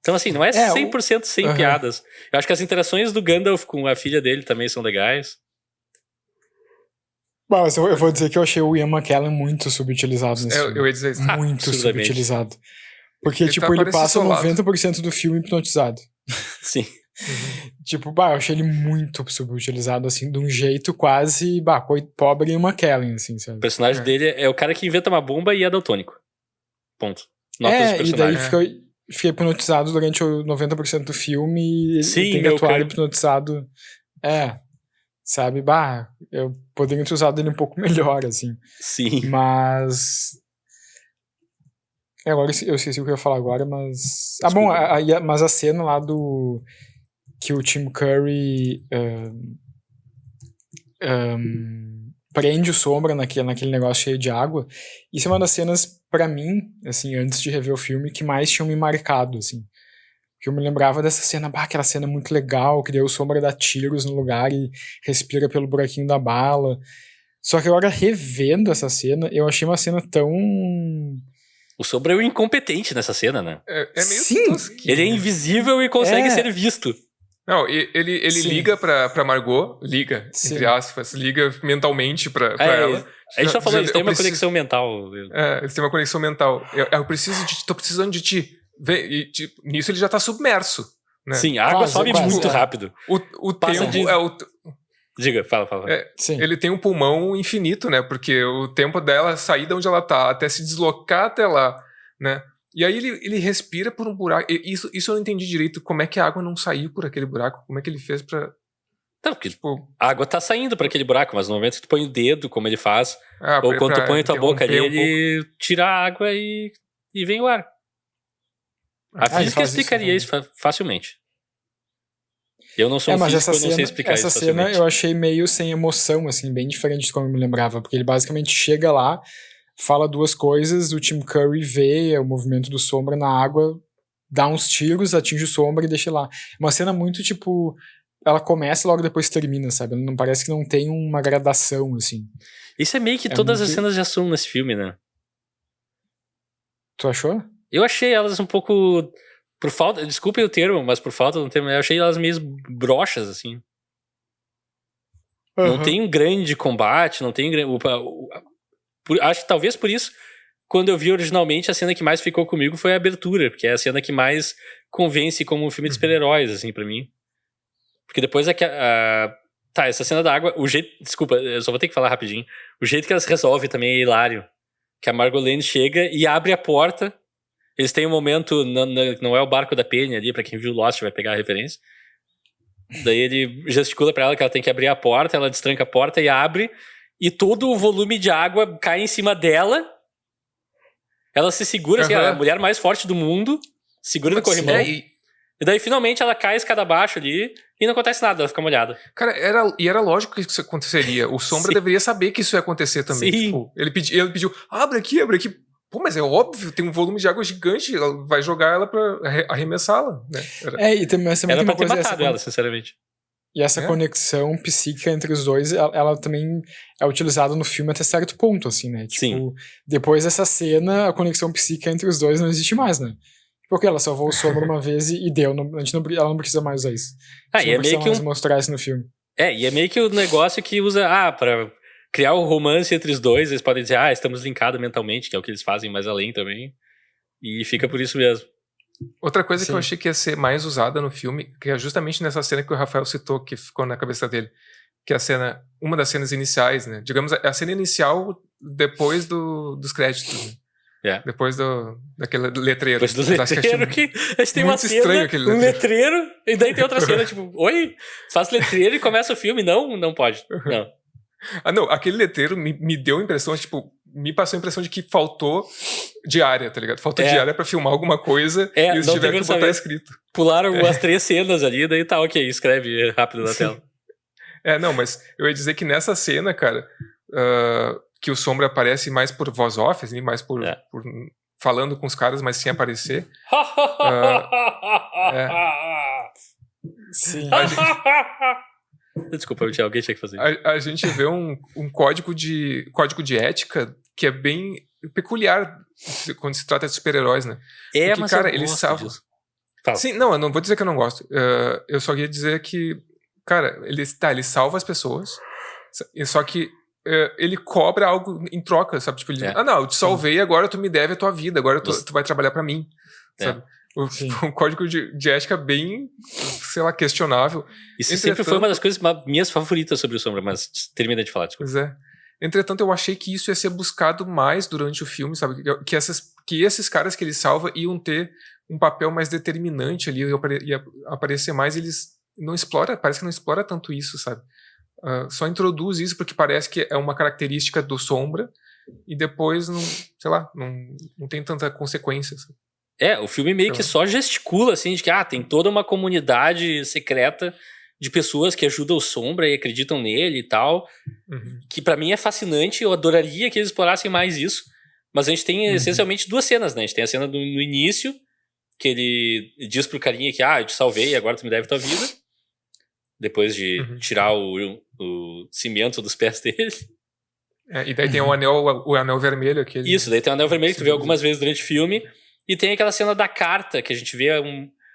Então, assim, não é 100% sem piadas. Eu acho que as interações do Gandalf com a filha dele também são legais. Bom, eu vou dizer que eu achei o Ian McKellen muito subutilizado nesse filme. Eu ia dizer isso. Muito subutilizado. Porque, Ele tipo, tá ele passa isolado. 90% do filme hipnotizado. Sim. Tipo, eu achei ele muito subutilizado, assim, de um jeito quase, pobre Ian McKellen, assim, sabe? O personagem dele é o cara que inventa uma bomba e é daltônico. Ponto. Notas de personagem. E daí fiquei hipnotizado durante o 90% do filme e tem que atuar hipnotizado. Sabe? Eu poderia ter usado ele um pouco melhor, assim. Sim. Mas... Agora eu esqueci o que eu ia falar agora, mas... Mas a cena lá do... Que o Tim Curry prende o Sombra naquele negócio cheio de água. Isso é uma das cenas, pra mim, assim, antes de rever o filme, que mais tinham me marcado, assim. Que eu me lembrava dessa cena, aquela cena muito legal, que daí o Sombra dá tiros no lugar e respira pelo buraquinho da bala. Só que agora, revendo essa cena, eu achei uma cena tão... O Sombra é o incompetente nessa cena, né? É meio Sim. tosquinho. Ele é invisível e consegue ser visto. Não, ele liga pra Margot, entre aspas, liga mentalmente pra ela. A gente só falou, eles têm uma conexão mental. Eles têm uma conexão mental. Eu preciso de ti, tô precisando de ti. E, tipo, nisso ele já tá submerso. Né? Sim, a água sobe muito rápido. O tempo Diga, fala. Ele tem um pulmão infinito, né? Porque o tempo dela sair de onde ela tá até se deslocar até lá, né? E aí ele respira por um buraco. Isso eu não entendi direito. Como é que a água não saiu por aquele buraco? Como é que ele fez pra... Não, porque a água tá saindo por aquele buraco, mas no momento que tu põe o dedo, como ele faz, ou quando tu põe a tua boca ali, ele tira a água e vem o ar. A física explicaria isso facilmente. Eu não sou um físico, eu não sei explicar isso facilmente. Essa cena eu achei meio sem emoção, assim, bem diferente de como eu me lembrava, porque ele basicamente chega lá, fala duas coisas, o Tim Curry vê o movimento do Sombra na água, dá uns tiros, atinge o Sombra e deixa lá. Uma cena muito, tipo, ela começa e logo depois termina, sabe? Não parece que não tem uma gradação, assim. Isso é meio que todas as cenas de ação nesse filme, né? Tu achou? Eu achei elas um pouco... Por falta... Desculpem o termo, mas por falta do termo, eu achei elas meio broxas, assim. Não tem um grande combate, não tem... Acho que talvez por isso, quando eu vi originalmente, a cena que mais ficou comigo foi a abertura, porque é a cena que mais convence como um filme de super-heróis, assim, pra mim. Porque depois essa cena da água, o jeito... Desculpa, eu só vou ter que falar rapidinho. O jeito que elas resolvem também é hilário. Que a Margolene chega e abre a porta. Eles têm um momento, não é o barco da Penny ali, pra quem viu Lost vai pegar a referência. Daí ele gesticula pra ela que ela tem que abrir a porta, ela destranca a porta e abre, e todo o volume de água cai em cima dela. Ela se segura, assim, ela é a mulher mais forte do mundo, segura no corrimão. E daí finalmente ela cai escada abaixo ali e não acontece nada, ela fica molhada. Cara, era lógico que isso aconteceria. O Sombra deveria saber que isso ia acontecer também. Tipo, ele pediu, abre aqui. Pô, mas é óbvio, tem um volume de água gigante, ela vai jogar ela pra arremessá-la, né? E também essa era pra ter matado ela, sinceramente. E essa conexão psíquica entre os dois, ela também é utilizada no filme até certo ponto, assim, né? Tipo, sim. Depois dessa cena, a conexão psíquica entre os dois não existe mais, né? Porque ela salvou o Sombra uma vez e deu. Ela não precisa mais usar isso. E é meio que mostrar isso no filme. E é meio que o negócio que usa... pra criar o romance entre os dois, eles podem dizer, estamos linkados mentalmente, que é o que eles fazem mais além também. E fica por isso mesmo. Outra coisa Sim. que eu achei que ia ser mais usada no filme, que é justamente nessa cena que o Rafael citou, que ficou na cabeça dele, que é uma das cenas iniciais, né? Digamos, a cena inicial depois dos créditos, né? Yeah. Depois daquele letreiro. Depois do letreiro, que a gente tem uma muito estranho cena, aquele um letreiro, e daí tem outra cena, tipo, oi, faz letreiro e começa o filme. Não pode. Não. Não, aquele letreiro me deu a impressão, tipo, me passou a impressão de que faltou diária, tá ligado? Faltou diária pra filmar alguma coisa e eles tiveram que botar escrito. Pularam as 3 cenas ali, daí tá ok, escreve rápido na tela. Não, mas eu ia dizer que nessa cena, cara, que o Sombra aparece mais por voz off, assim, mais por falando com os caras, mas sem aparecer. Sim. Desculpa, alguém tinha que fazer. A gente vê um código de ética que é bem peculiar quando se trata de super-heróis, né? Porque, mas cara, eu eles gosto salvam. disso. Fala. Sim, não, eu não vou dizer que eu não gosto. Eu só ia dizer que, cara, ele salva as pessoas, só que ele cobra algo em troca, sabe? Tipo, ele diz, não, eu te salvei, agora tu me deve a tua vida, agora tu vai trabalhar pra mim, sabe? Um código de ética bem, sei lá, questionável. Isso sempre foi uma das coisas minhas favoritas sobre o Sombra, mas termina de falar, desculpa. Pois é. Entretanto, eu achei que isso ia ser buscado mais durante o filme, sabe? Que esses caras que ele salva iam ter um papel mais determinante ali, ia aparecer mais, eles não exploram, parece que não explora tanto isso, sabe? Só introduz isso porque parece que é uma característica do Sombra e depois, não, sei lá, não tem tanta consequência, sabe? O filme meio que só gesticula, assim, de que tem toda uma comunidade secreta de pessoas que ajudam o Sombra e acreditam nele e tal, que pra mim é fascinante, eu adoraria que eles explorassem mais isso, mas a gente tem essencialmente 2 cenas, né? A gente tem a cena no início, que ele diz pro carinha que, eu te salvei, agora tu me deve tua vida, depois de tirar o cimento dos pés dele. E daí tem o anel vermelho. Aquele... Isso, daí tem o anel vermelho que tu vê algumas vezes durante o filme. E tem aquela cena da carta, que a gente vê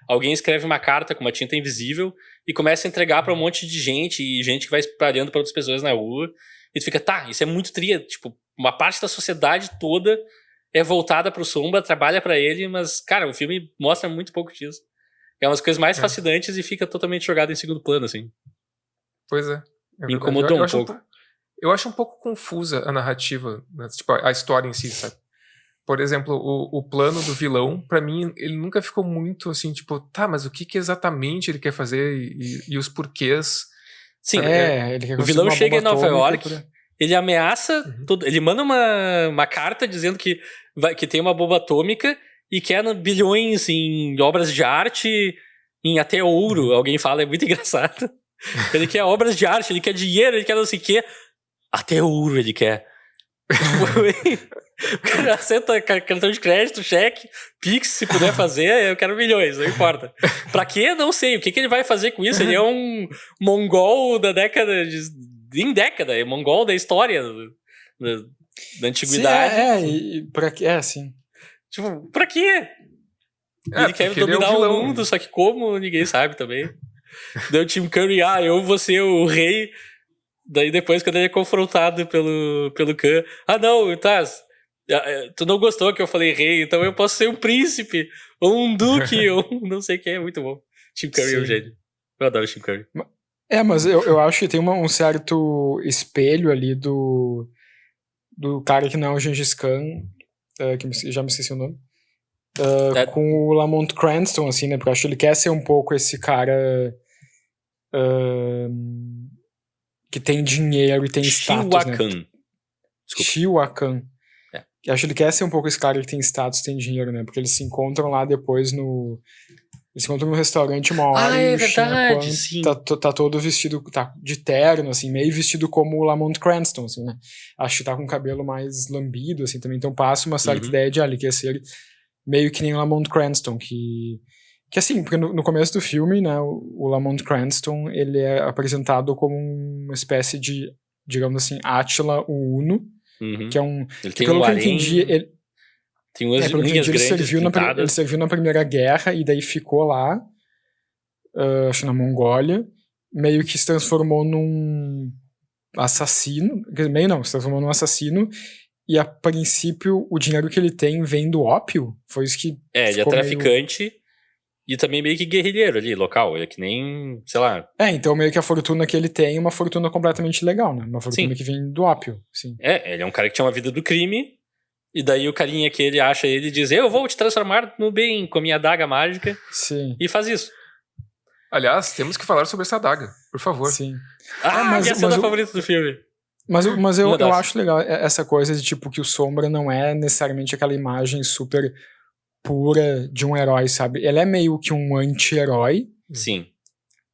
alguém escreve uma carta com uma tinta invisível e começa a entregar pra um monte de gente, e gente que vai espalhando pra outras pessoas na rua. E tu fica, isso é muito tria. Tipo, uma parte da sociedade toda é voltada pro Sombra, trabalha pra ele, mas, cara, o filme mostra muito pouco disso. É umas coisas mais fascinantes e fica totalmente jogado em segundo plano, assim. Pois é. Me incomodou um pouco. Eu acho um pouco confusa a narrativa, né? Tipo, a história em si, sabe? Por exemplo, o plano do vilão, pra mim, ele nunca ficou muito assim, tipo, mas o que exatamente ele quer fazer e os porquês. Sim, ele quer o vilão chega em Nova York, ele ameaça, ele manda uma carta dizendo que tem uma bomba atômica e quer bilhões em obras de arte, em até ouro, alguém fala, é muito engraçado. Ele quer obras de arte, ele quer dinheiro, ele quer não sei o quê. Até ouro ele quer. O cara aceita cartão de crédito, cheque, Pix, se puder fazer, eu quero milhões, não importa. Pra quê? Não sei. O que ele vai fazer com isso? Ele é um mongol da década é mongol da história da antiguidade. E pra quê? Sim. Tipo, pra quê? Ele quer dominar o mundo, só que como, ninguém sabe também. Daí o Tim Curry, eu vou ser o rei. Daí depois, quando ele é confrontado pelo Khan, não, tu não gostou que eu falei rei, então eu posso ser um príncipe, ou um duque, ou não sei o que, é muito bom. Tim Curry é um gênio. Eu adoro o Tim Curry. Mas eu acho que tem um certo espelho ali do cara que não é o Gengis Khan, que já me esqueci o nome, com o Lamont Cranston, assim, né, porque eu acho que ele quer ser um pouco esse cara que tem dinheiro e tem status, né? Shia Khan. Eu acho que ele quer ser um pouco esse cara que tem status, tem dinheiro, né? Porque eles se encontram lá depois eles se encontram no restaurante uma hora e o verdade, sim. Tá todo vestido, tá de terno, assim, meio vestido como o Lamont Cranston, assim, né? Acho que tá com o cabelo mais lambido, assim, também. Então passa uma certa ideia de ele quer ser meio que nem o Lamont Cranston, que assim, porque no começo do filme, né, o Lamont Cranston, ele é apresentado como uma espécie de, digamos assim, Átila o Uno, que é ele tem pelo que eu entendi, tem umas linhas grandes ele serviu na Primeira Guerra e daí ficou lá, acho na Mongólia, meio que se transformou num assassino, se transformou num assassino, e a princípio o dinheiro que ele tem vem do ópio, foi isso que ele é traficante E também meio que guerrilheiro ali, local. É que nem, sei lá. Então meio que a fortuna que ele tem é uma fortuna completamente legal, né? Uma fortuna que vem do ópio, sim. Ele é um cara que tinha uma vida do crime, e daí o carinha que ele acha ele diz, eu vou te transformar no bem com a minha adaga mágica. Sim. E faz isso. Aliás, temos que falar sobre essa adaga, por favor. Sim. Minha cena favorita do filme. Mas eu acho legal essa coisa de tipo que o Sombra não é necessariamente aquela imagem super pura de um herói, sabe? Ele é meio que um anti-herói. Sim.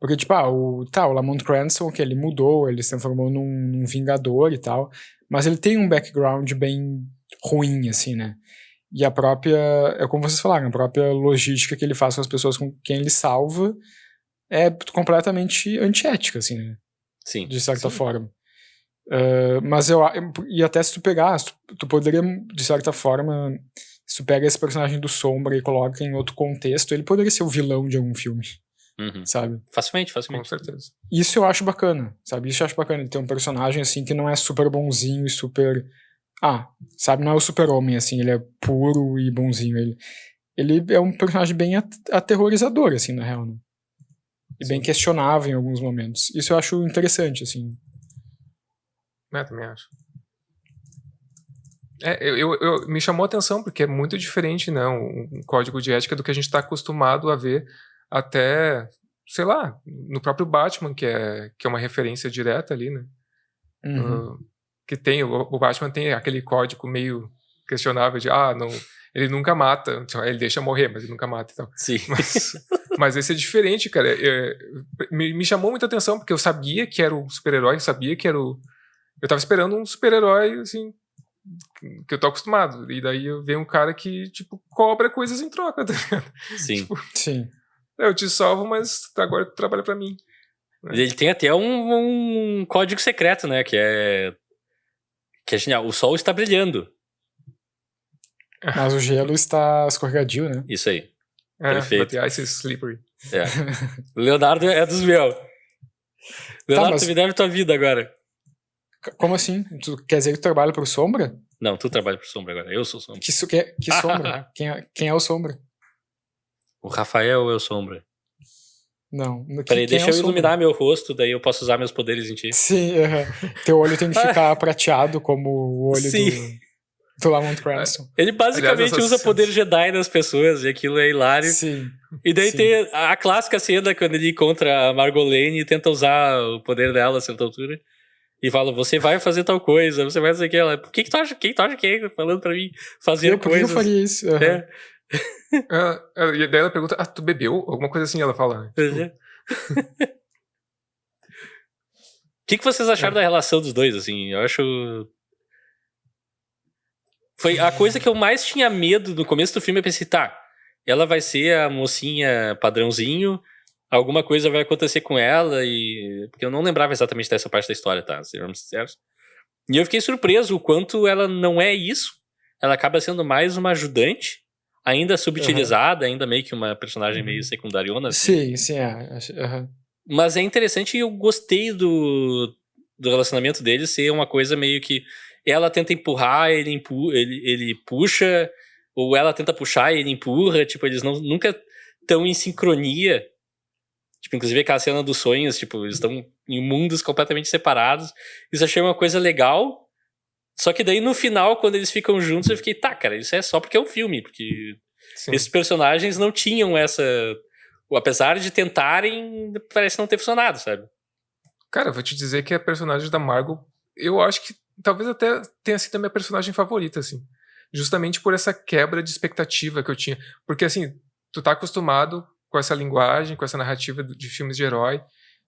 Porque, tipo, o Lamont Cranston, que ele mudou, ele se transformou num vingador e tal, mas ele tem um background bem ruim, assim, né? E a própria, como vocês falaram, a própria logística que ele faz com as pessoas com quem ele salva é completamente antiética, assim, né? Sim. De certa forma. Mas e até se tu pegar, tu poderia, de certa forma, se tu pega esse personagem do Sombra e coloca em outro contexto, ele poderia ser o vilão de algum filme, sabe? Facilmente. Com certeza. Isso eu acho bacana, sabe? Isso eu acho bacana, ele ter um personagem, assim, que não é super bonzinho e super... sabe? Não é o super-homem, assim, ele é puro e bonzinho. Ele é um personagem bem aterrorizador, assim, na real, né? E bem questionável em alguns momentos. Isso eu acho interessante, assim. Também acho. Eu me chamou a atenção porque é muito diferente, né, um código de ética do que a gente está acostumado a ver até, sei lá, no próprio Batman, que é uma referência direta ali, né? Que tem, o Batman tem aquele código meio questionável de, não, ele nunca mata, ele deixa morrer, mas ele nunca mata e tal. Sim. Mas esse é diferente, cara. Me chamou muita atenção porque eu sabia que era o super-herói, eu sabia que era eu tava esperando um super-herói, assim, que eu tô acostumado. E daí eu vejo um cara que, tipo, cobra coisas em troca, tá ligado? Sim. Tipo, sim. Eu te salvo, mas agora tu trabalha pra mim. Ele tem até um código secreto, né? Que é genial. O sol está brilhando. Mas o gelo está escorregadio, né? Isso aí. Perfeito. But the ice is slippery. O Leonardo é dos meus. Leonardo, tu me deve tua vida agora. Como assim? Tu quer dizer que tu trabalha pro Sombra? Não, tu trabalha pro Sombra agora. Eu sou o Sombra. Que Sombra? Quem é o Sombra? O Rafael é o Sombra. Não. Peraí, deixa eu iluminar meu rosto, daí eu posso usar meus poderes em ti. Sim, teu olho tem que ficar prateado como o olho do Lamont Cranston. Ele basicamente usa poder Jedi nas pessoas, e aquilo é hilário. Sim. E daí tem a clássica cena quando ele encontra a Margolane e tenta usar o poder dela a certa altura. E fala, você vai fazer tal coisa, você vai fazer aquela. Por que tu acha que é? Falando pra mim fazer coisas. Por que eu faria isso? E daí ela pergunta, tu bebeu? Alguma coisa assim ela fala. Tipo... O que vocês acharam da relação dos dois, assim? Eu acho... Foi a coisa que eu mais tinha medo no começo do filme. Eu pensei, ela vai ser a mocinha padrãozinho, alguma coisa vai acontecer com ela, porque eu não lembrava exatamente dessa parte da história, tá? Sejamos sinceros. E eu fiquei surpreso o quanto ela não é isso. Ela acaba sendo mais uma ajudante, ainda subutilizada, ainda meio que uma personagem meio secundariona. Assim. Sim, Mas é interessante e eu gostei do relacionamento deles ser uma coisa meio que ela tenta empurrar, ele puxa, ou ela tenta puxar e ele empurra, tipo, eles nunca estão em sincronia. Tipo, inclusive aquela cena dos sonhos, tipo, eles estão em mundos completamente separados. Isso eu achei uma coisa legal. Só que daí no final, quando eles ficam juntos, eu fiquei, cara, isso é só porque é um filme, porque esses personagens não tinham essa... Apesar de tentarem, parece não ter funcionado, sabe? Cara, eu vou te dizer que a personagem da Margot, eu acho que talvez até tenha sido a minha personagem favorita, assim. Justamente por essa quebra de expectativa que eu tinha. Porque, assim, tu tá acostumado com essa linguagem, com essa narrativa de filmes de herói,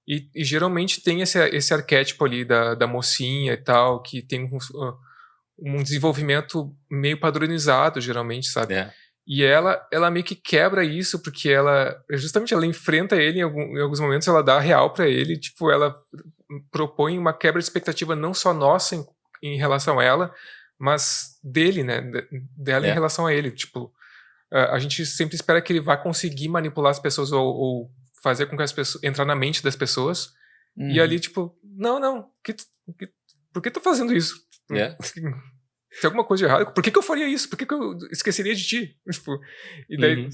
e geralmente tem esse arquétipo ali da mocinha e tal, que tem um desenvolvimento meio padronizado, geralmente, sabe? E ela meio que quebra isso, porque ela enfrenta ele em alguns momentos, ela dá a real pra ele, tipo, ela propõe uma quebra de expectativa não só nossa em relação a ela, mas dele, né? Dela em relação a ele. Tipo, a gente sempre espera que ele vá conseguir manipular as pessoas ou fazer com que as pessoas... entrar na mente das pessoas. E ali, tipo, não. Por que tu tá fazendo isso? Tem alguma coisa de errado? Por que eu faria isso? Por que eu esqueceria de ti? Tipo, e daí,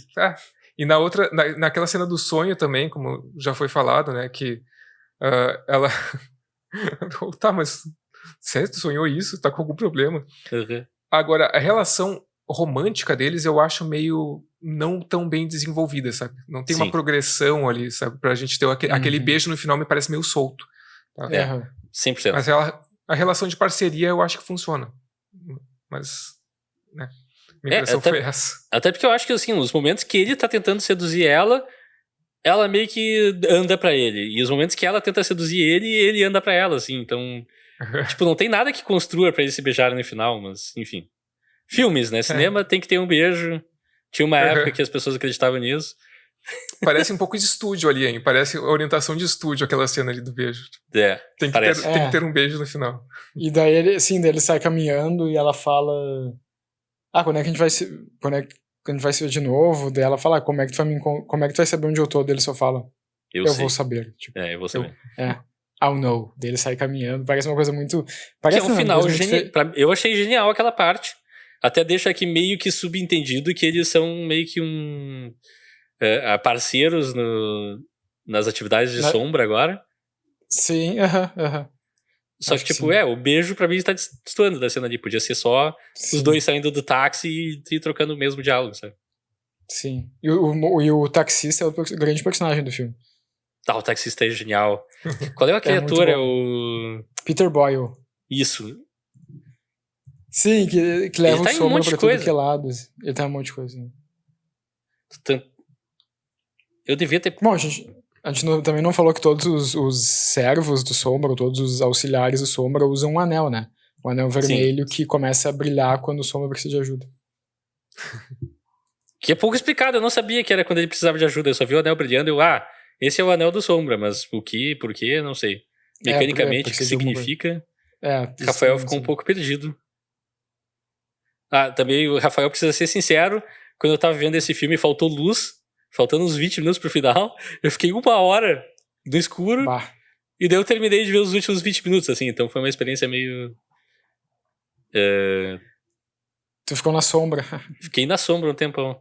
E naquela cena do sonho também, como já foi falado, né, que ela... Tá, mas sério, tu sonhou isso? Tá com algum problema? Uhum. Agora, a relação romântica deles eu acho meio não tão bem desenvolvida, sabe? Não tem uma progressão ali, sabe? Pra gente ter aquele beijo no final me parece meio solto. Tá? 100%. Mas a relação de parceria eu acho que funciona. Mas, né? Minha impressão foi essa. Até porque eu acho que, assim, os momentos que ele tá tentando seduzir ela meio que anda pra ele. E os momentos que ela tenta seduzir ele anda pra ela, assim. Então, tipo, não tem nada que construa pra eles se beijarem no final, mas, enfim. Filmes, né? Cinema tem que ter um beijo. Tinha uma época que as pessoas acreditavam nisso. Parece um pouco de estúdio ali, hein? Parece orientação de estúdio aquela cena ali do beijo. Tem que ter um beijo no final. E daí ele sai caminhando e ela fala... quando é que a gente vai se... Quando a gente vai se ver de novo? Daí ela fala, como é que tu vai saber onde eu tô? Daí ele só fala, eu vou saber. Tipo, eu vou saber. I'll know. Daí ele sai caminhando. Parece uma coisa muito... Parece que é um final genial. Eu achei genial aquela parte. Até deixa aqui meio que subentendido que eles são meio que parceiros nas atividades de sombra agora. Sim, Só que, tipo, o beijo pra mim tá destoando da cena ali. Podia ser só os dois saindo do táxi e trocando o mesmo diálogo, sabe? Sim. E o taxista é o grande personagem do filme. O taxista é genial. Qual é aquele ator? É o... Peter Boyle. Isso. Sim, que leva o sombra pra tudo que é lado. Ele tá um monte de coisa. Eu devia ter... Bom, a gente também não falou que todos os servos do sombra, ou todos os auxiliares do sombra usam um anel, né? Um anel vermelho que começa a brilhar quando o sombra precisa de ajuda. Que é pouco explicado, eu não sabia que era quando ele precisava de ajuda. Eu só vi o anel brilhando e esse é o anel do sombra, mas por quê, não sei. Mecanicamente, o que significa? Rafael ficou um pouco perdido. Também o Rafael precisa ser sincero, quando eu tava vendo esse filme faltou luz, faltando uns 20 minutos pro final, eu fiquei 1 hora no escuro, e daí eu terminei de ver os últimos 20 minutos, assim, então foi uma experiência meio... Tu ficou na sombra. Fiquei na sombra um tempão.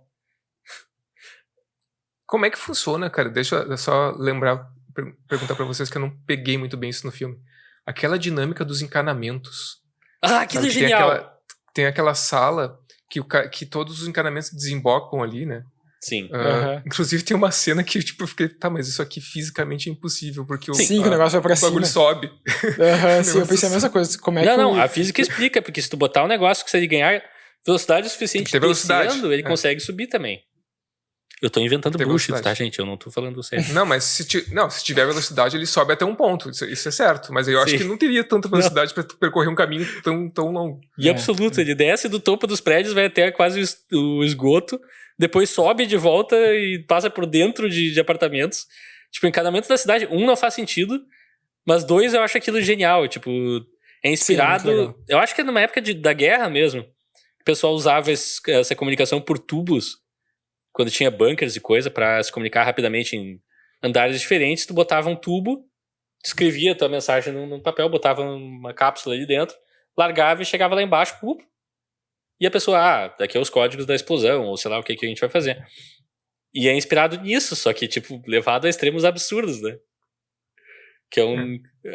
Como é que funciona, cara? Deixa eu só perguntar pra vocês que eu não peguei muito bem isso no filme. Aquela dinâmica dos encanamentos. Aquilo é genial! Tem aquela sala que todos os encanamentos desembocam ali, né? Sim. Inclusive tem uma cena que tipo, eu fiquei, mas isso aqui fisicamente é impossível, porque o negócio vai pra cima. O bagulho sobe. Sim, eu pensei a mesma coisa. Como é não, a física explica, porque se tu botar um negócio que você ganhar velocidade suficiente descendo, ele consegue subir também. Eu tô inventando bullshit, tá, gente? Eu não tô falando sério. Não, mas se tiver velocidade, ele sobe até um ponto. Isso é certo. Mas eu acho que não teria tanta velocidade pra percorrer um caminho tão longo. E absoluto, ele desce do topo dos prédios, vai até quase o esgoto, depois sobe de volta e passa por dentro de apartamentos. Tipo, o encanamento da cidade, não faz sentido, mas 2 eu acho aquilo genial. Tipo, é inspirado... Sim, eu acho que é numa época da guerra mesmo. O pessoal usava essa comunicação por tubos, quando tinha bunkers e coisa, pra se comunicar rapidamente em andares diferentes, tu botava um tubo, escrevia a tua mensagem num papel, botava uma cápsula ali dentro, largava e chegava lá embaixo, e a pessoa, daqui é os códigos da explosão, ou sei lá o que a gente vai fazer. E é inspirado nisso, só que, tipo, levado a extremos absurdos, né? Que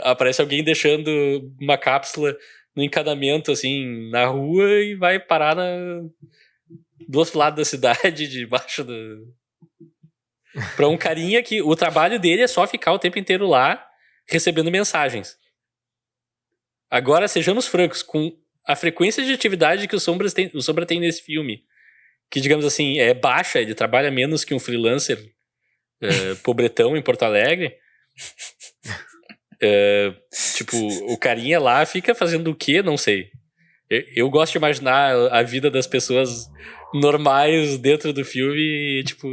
aparece alguém deixando uma cápsula no encanamento, assim, na rua e vai parar do outro lado da cidade, debaixo pra um carinha que o trabalho dele é só ficar o tempo inteiro lá recebendo mensagens. Agora, sejamos francos, com a frequência de atividade que o Sombra tem nesse filme, que, digamos assim, é baixa, ele trabalha menos que um freelancer pobretão em Porto Alegre. Tipo, o carinha lá fica fazendo o quê? Não sei. Eu gosto de imaginar a vida das pessoas normais dentro do filme e, tipo,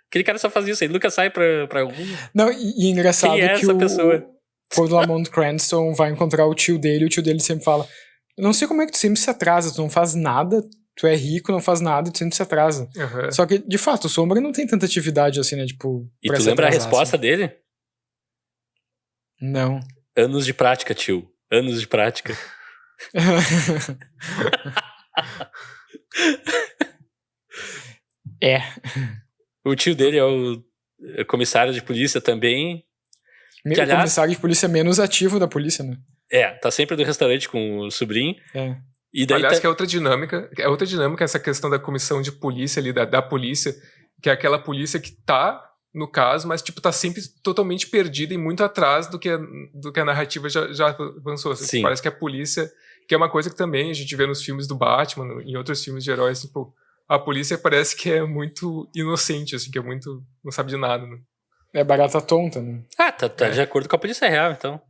aquele cara só faz isso, ele nunca sai pra algum... Não, e engraçado quem é que essa pessoa? Quando o Lamont Cranston vai encontrar o tio dele sempre fala, eu não sei como é que tu sempre se atrasa, tu não faz nada, tu é rico, não faz nada e tu sempre se atrasa. Só que, de fato, o Sombra não tem tanta atividade assim, né, tipo... E tu lembra a resposta dele? Não. Anos de prática, tio. Anos de prática. O tio dele é o comissário de polícia também. O comissário de polícia menos ativo da polícia, né? Tá sempre no restaurante com o sobrinho. E daí aliás, que é outra dinâmica essa questão da comissão de polícia ali, da polícia, que é aquela polícia que tá no caso, mas tipo, tá sempre totalmente perdida e muito atrás do que a narrativa já avançou. Assim, parece que a polícia, que é uma coisa que também a gente vê nos filmes do Batman, em outros filmes de heróis, tipo, a polícia parece que é muito inocente, assim, que é muito, não sabe de nada, né? É barata tonta, né? Tá de acordo com a polícia real, então.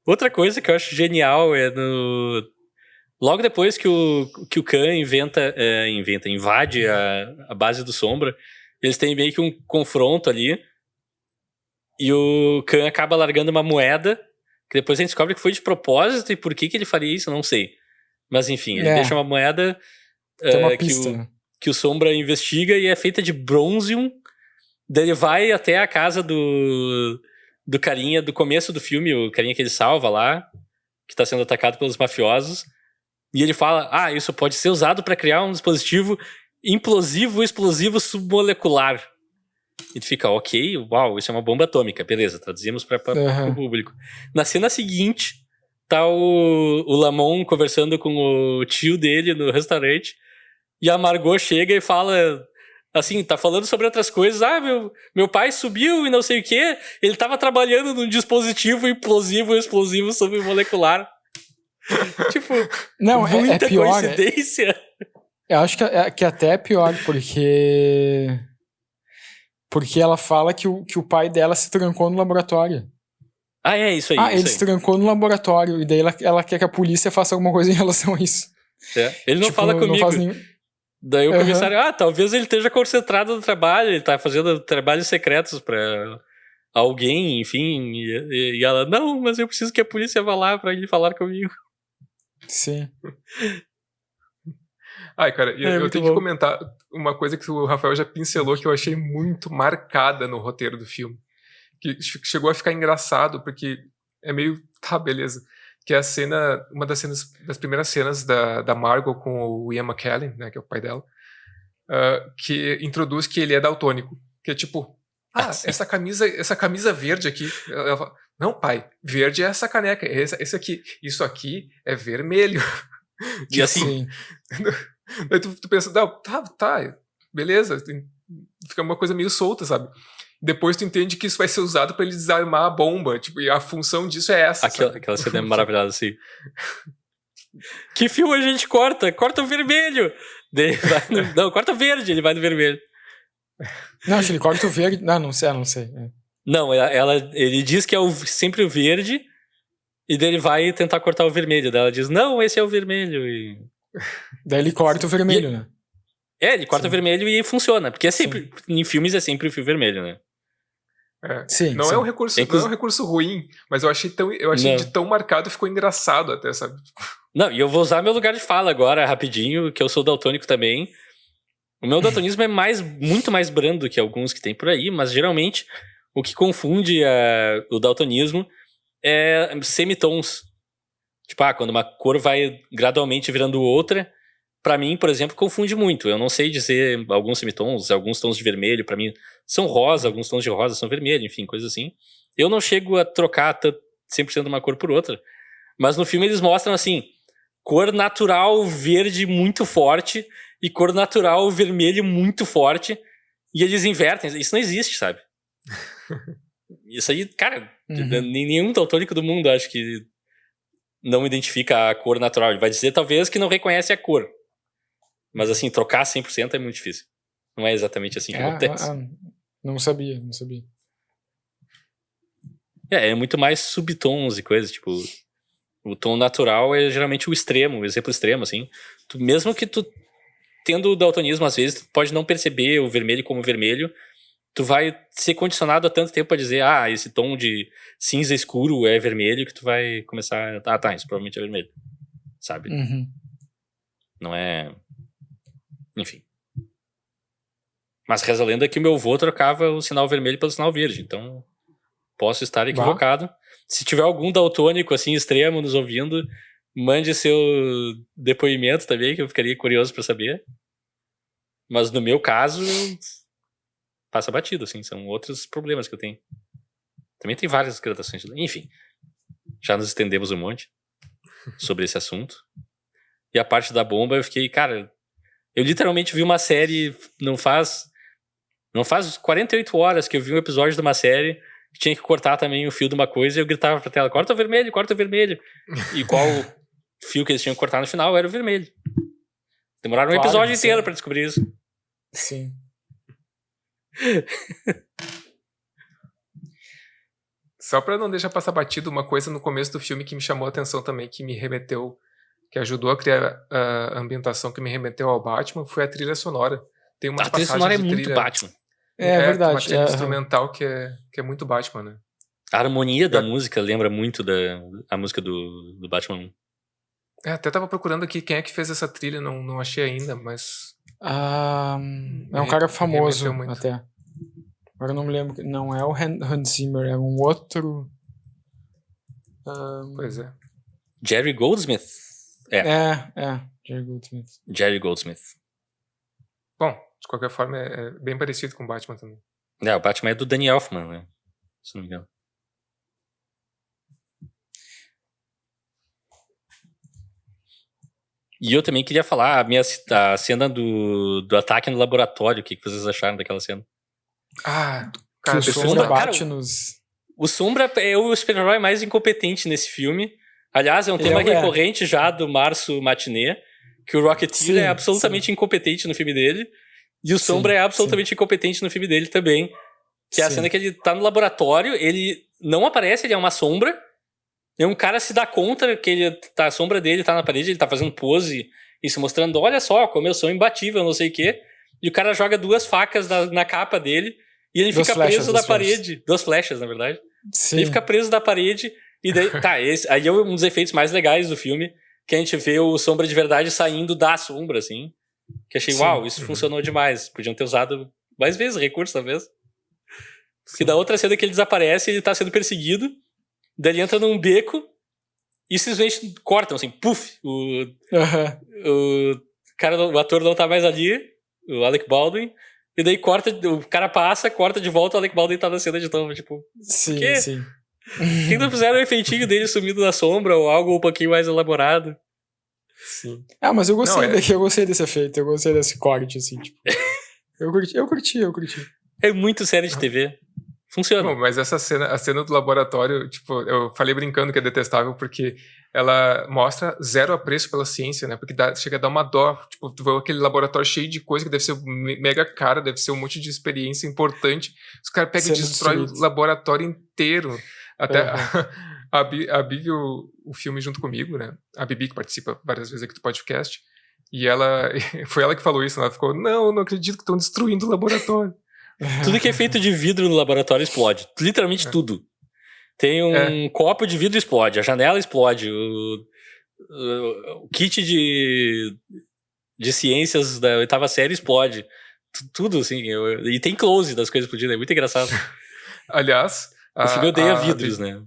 Outra coisa que eu acho genial é logo depois que o Khan invade a base do Sombra, eles têm meio que um confronto ali, e o Khan acaba largando uma moeda, que depois a gente descobre que foi de propósito, e por que ele faria isso, não sei. Mas enfim, ele deixa uma moeda uma pista, que o Sombra investiga e é feita de bronzium. Daí ele vai até a casa do carinha do começo do filme, o carinha que ele salva lá, que tá sendo atacado pelos mafiosos. E ele fala, isso pode ser usado para criar um dispositivo implosivo explosivo submolecular. E tu fica, ok, uau, isso é uma bomba atômica. Beleza, traduzimos para o público. Na cena seguinte, tá o Lamont conversando com o tio dele no restaurante, e a Margot chega e fala, assim, tá falando sobre outras coisas. Meu pai subiu e não sei o quê, ele tava trabalhando num dispositivo implosivo explosivo submolecular. Tipo, não, muita é pior, coincidência. Eu acho que até é pior, porque ela fala que o pai dela se trancou no laboratório. É isso aí. Ele se trancou no laboratório, e daí ela quer que a polícia faça alguma coisa em relação a isso. Ele não fala comigo. Não faz Daí o comissário, talvez ele esteja concentrado no trabalho, ele tá fazendo trabalhos secretos pra alguém, enfim, e ela, não, mas eu preciso que a polícia vá lá pra ele falar comigo. Sim. Cara, eu tenho que comentar uma coisa que o Rafael já pincelou, que eu achei muito marcada no roteiro do filme, que chegou a ficar engraçado, porque é meio, beleza, que é a cena, uma das primeiras cenas da Margot com o Ian McKellen, né, que é o pai dela, que introduz que ele é daltônico, que é tipo, essa camisa verde aqui, ela fala, não, pai, verde é essa caneca, isso aqui é vermelho. E assim, daí tu pensa, beleza, fica uma coisa meio solta, sabe? Depois tu entende que isso vai ser usado pra ele desarmar a bomba, tipo, e a função disso é essa. Aquela cena é maravilhosa, assim. Que filme a gente corta? Corta o vermelho! Não, corta o verde, ele vai no vermelho. Não, acho que ele corta o verde. Não sei. Não, ele diz que é sempre o verde, e daí ele vai tentar cortar o vermelho. Daí ela diz, não, esse é o vermelho. E... Daí ele corta o vermelho, né? Ele corta o vermelho e funciona. Porque é sempre, em filmes é sempre o fio vermelho, né? Não é um recurso ruim, mas eu achei de tão marcado, ficou engraçado até, sabe? Não, e eu vou usar meu lugar de fala agora, rapidinho, que eu sou daltônico também. O meu daltonismo é muito mais brando que alguns que tem por aí, mas geralmente o que confunde o daltonismo é semitons. Tipo, quando uma cor vai gradualmente virando outra, pra mim, por exemplo, confunde muito. Eu não sei dizer alguns semitons, alguns tons de vermelho, pra mim são rosa, alguns tons de rosa são vermelho, enfim, coisas assim. Eu não chego a trocar 100% de uma cor por outra. Mas no filme eles mostram, assim, cor natural verde muito forte e cor natural vermelho muito forte. E eles invertem. Isso não existe, sabe? Isso aí, cara, nenhum daltônico do mundo acho que não identifica a cor natural. Ele vai dizer, talvez, que não reconhece a cor. Mas, assim, trocar 100% é muito difícil. Não é exatamente assim que acontece. Não sabia. É muito mais subtons e coisas, tipo... O tom natural é geralmente o extremo, o exemplo extremo, assim. Mesmo que tu, tendo o daltonismo, às vezes, tu pode não perceber o vermelho como vermelho, tu vai ser condicionado há tanto tempo a dizer, esse tom de cinza escuro é vermelho, que tu vai começar... isso provavelmente é vermelho. Sabe? Não é... Enfim. Mas reza a lenda que meu avô trocava o sinal vermelho pelo sinal verde, então posso estar equivocado. Se tiver algum daltônico assim extremo nos ouvindo, mande seu depoimento também, que eu ficaria curioso para saber. Mas no meu caso, passa batido, assim. São outros problemas que eu tenho. Também tem várias gradações. Enfim, já nos estendemos um monte sobre esse assunto. E a parte da bomba, eu fiquei, cara... Eu literalmente vi uma série, não faz 48 horas que eu vi um episódio de uma série que tinha que cortar também o fio de uma coisa e eu gritava pra tela, corta o vermelho, corta o vermelho. E qual fio que eles tinham que cortar no final era o vermelho. Demoraram um episódio inteiro pra descobrir isso. Sim. Só pra não deixar passar batido, uma coisa no começo do filme que me chamou a atenção também, que me remeteu, que ajudou a criar a ambientação que me remeteu ao Batman, foi a trilha sonora. Tem umas A trilha sonora é muito trilha, Batman. É verdade. Uma trilha instrumental que é muito Batman, né? A harmonia da música lembra muito a música do Batman 1. Até tava procurando aqui quem é que fez essa trilha, não achei ainda, mas... é um cara famoso até. Agora eu não me lembro. Não é o Hans Zimmer, é um outro... Pois é. Jerry Goldsmith? Jerry Goldsmith. Jerry Goldsmith. Bom, de qualquer forma, é bem parecido com o Batman também. O Batman é do Danny Elfman, né? Se não me engano. E eu também queria falar a cena do ataque no laboratório. O que vocês acharam daquela cena? Cara, o Sombra bate O Sombra é o super-herói mais incompetente nesse filme. Aliás, é um tema recorrente já do Março Matinê, que o Rocketeer é absolutamente incompetente no filme dele, e o Sombra é absolutamente incompetente no filme dele também. Que é a cena que ele tá no laboratório, ele não aparece, ele é uma sombra, e um cara se dá conta que a sombra dele tá na parede, ele tá fazendo pose e se mostrando, olha só, como eu sou imbatível, não sei o quê, e o cara joga 2 facas na capa dele, e ele fica preso na parede. 2 flechas, na verdade. Sim. Ele fica preso na parede, e daí, aí é um dos efeitos mais legais do filme, que a gente vê o Sombra de verdade saindo da sombra, assim. Que achei, uau, isso funcionou demais. Podiam ter usado mais vezes recurso, talvez. Porque da outra cena que ele desaparece, ele tá sendo perseguido, daí ele entra num beco, e simplesmente cortam, assim, puf! O ator não tá mais ali, o Alec Baldwin, e daí o cara passa, corta de volta, o Alec Baldwin tá na cena de novo, tipo... Sim. Por que não fizeram o efeitinho dele sumindo na sombra ou algo um pouquinho mais elaborado? Sim. Mas eu gostei eu gostei desse efeito, eu gostei desse corte, assim, tipo... eu curti. É muito série de TV. Funciona. Bom, mas a cena do laboratório, tipo, eu falei brincando que é detestável porque ela mostra zero apreço pela ciência, né? Porque chega a dar uma dó. Tipo, tu vê aquele laboratório cheio de coisa que deve ser mega caro, deve ser um monte de experiência importante. Os caras pegam e destroem o laboratório inteiro. Até a Bi viu o filme junto comigo, né? A Bibi, que participa várias vezes aqui do podcast. E foi ela que falou isso. Ela ficou, não acredito que estão destruindo o laboratório. Tudo que é feito de vidro no laboratório explode. Literalmente tudo. Tem um copo de vidro explode, a janela explode, o kit de ciências da 8ª série explode. Tudo, assim. E tem close das coisas explodindo, é muito engraçado. Aliás... O filme odeia vidros, né?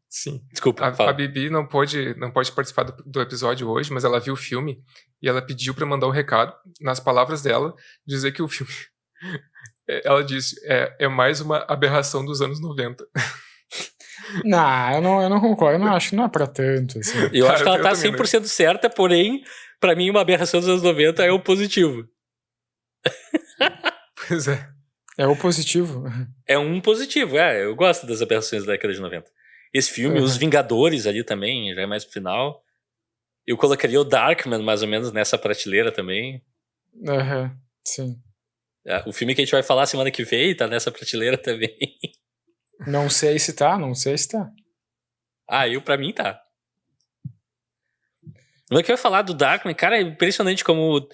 Sim. Desculpa, a Bibi não pode participar do episódio hoje, mas ela viu o filme e ela pediu pra mandar um recado, nas palavras dela, dizer que o filme... Ela disse, é mais uma aberração dos anos 90. Não, eu não concordo, eu não acho que não é pra tanto. Assim. Eu acho que ela tá 100% certa, porém, pra mim, uma aberração dos anos 90 é o positivo. Pois é. É o positivo. É um positivo, eu gosto das aberrações da década de 90. Esse filme, Os Vingadores ali também, já é mais pro final. Eu colocaria o Darkman, mais ou menos, nessa prateleira também. Sim. O filme que a gente vai falar semana que vem tá nessa prateleira também. Não sei se tá. Pra mim tá. Mas que eu ia falar do Darkman, cara, é impressionante como...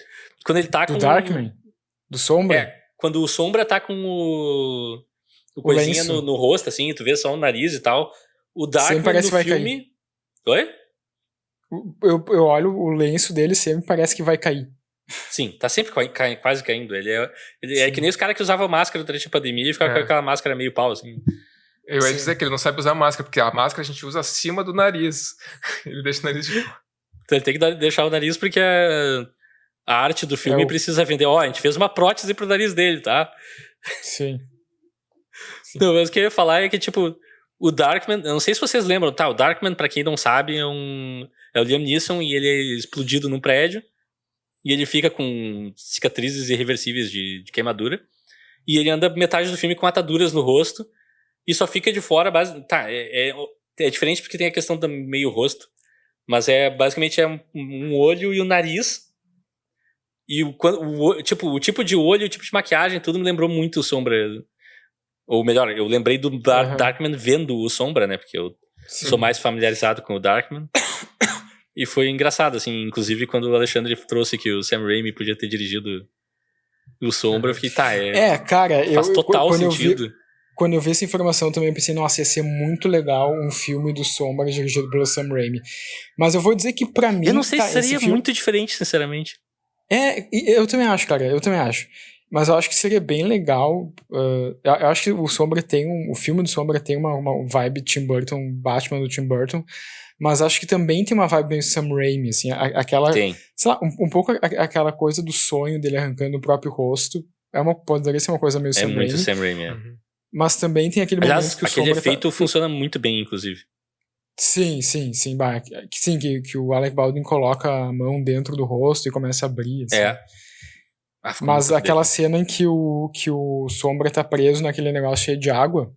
Quando ele tá com... Do Darkman? Do Sombra? Quando o Sombra tá com o coisinha no rosto, assim, tu vê só o nariz e tal. O Darkman no filme... Oi? Eu olho o lenço dele, sempre parece que vai cair. Sim, tá sempre quase caindo. Ele é que nem os caras que usavam máscara durante a pandemia e ficavam com aquela máscara meio pau, assim. Eu ia dizer que ele não sabe usar máscara, porque a máscara a gente usa acima do nariz. Ele deixa o nariz de fora. Então ele tem que deixar o nariz porque a arte do filme precisa vender. A gente fez uma prótese pro nariz dele, tá? Sim. Não, mas o que eu ia falar é que, tipo, o Darkman, eu não sei se vocês lembram, tá? O Darkman, pra quem não sabe, é o Liam Neeson e ele é explodido num prédio e ele fica com cicatrizes irreversíveis de queimadura e ele anda metade do filme com ataduras no rosto e só fica de fora, tá, é diferente porque tem a questão do meio rosto, mas basicamente um olho e o nariz e o tipo de olho, o tipo de maquiagem, tudo me lembrou muito o Sombra. Ou melhor, eu lembrei do Darkman vendo o Sombra, né? Porque eu sou mais familiarizado com o Darkman. E foi engraçado, assim. Inclusive, quando o Alexandre trouxe que o Sam Raimi podia ter dirigido o Sombra, eu fiquei, tá, cara, faz total sentido. Quando eu vi essa informação também, eu pensei, nossa, ia ser muito legal um filme do Sombra dirigido pelo Sam Raimi. Mas eu vou dizer que pra mim... Eu não sei se seria muito diferente, sinceramente. Eu também acho, cara, eu também acho. Mas eu acho que seria bem legal. Eu acho que o Sombra o filme do Sombra tem uma vibe Tim Burton, Batman do Tim Burton, mas acho que também tem uma vibe meio Sam Raimi, assim, aquela, tem. Sei lá, um pouco aquela coisa do sonho dele arrancando o próprio rosto. Poderia ser uma coisa meio Sam Raimi. É muito Sam Raimi, Mas também tem aquele momento que o aquele Sombra efeito funciona muito bem, inclusive. Sim, que o Alec Baldwin coloca a mão dentro do rosto e começa a abrir, assim. Mas aquela cena em que o Sombra tá preso naquele negócio cheio de água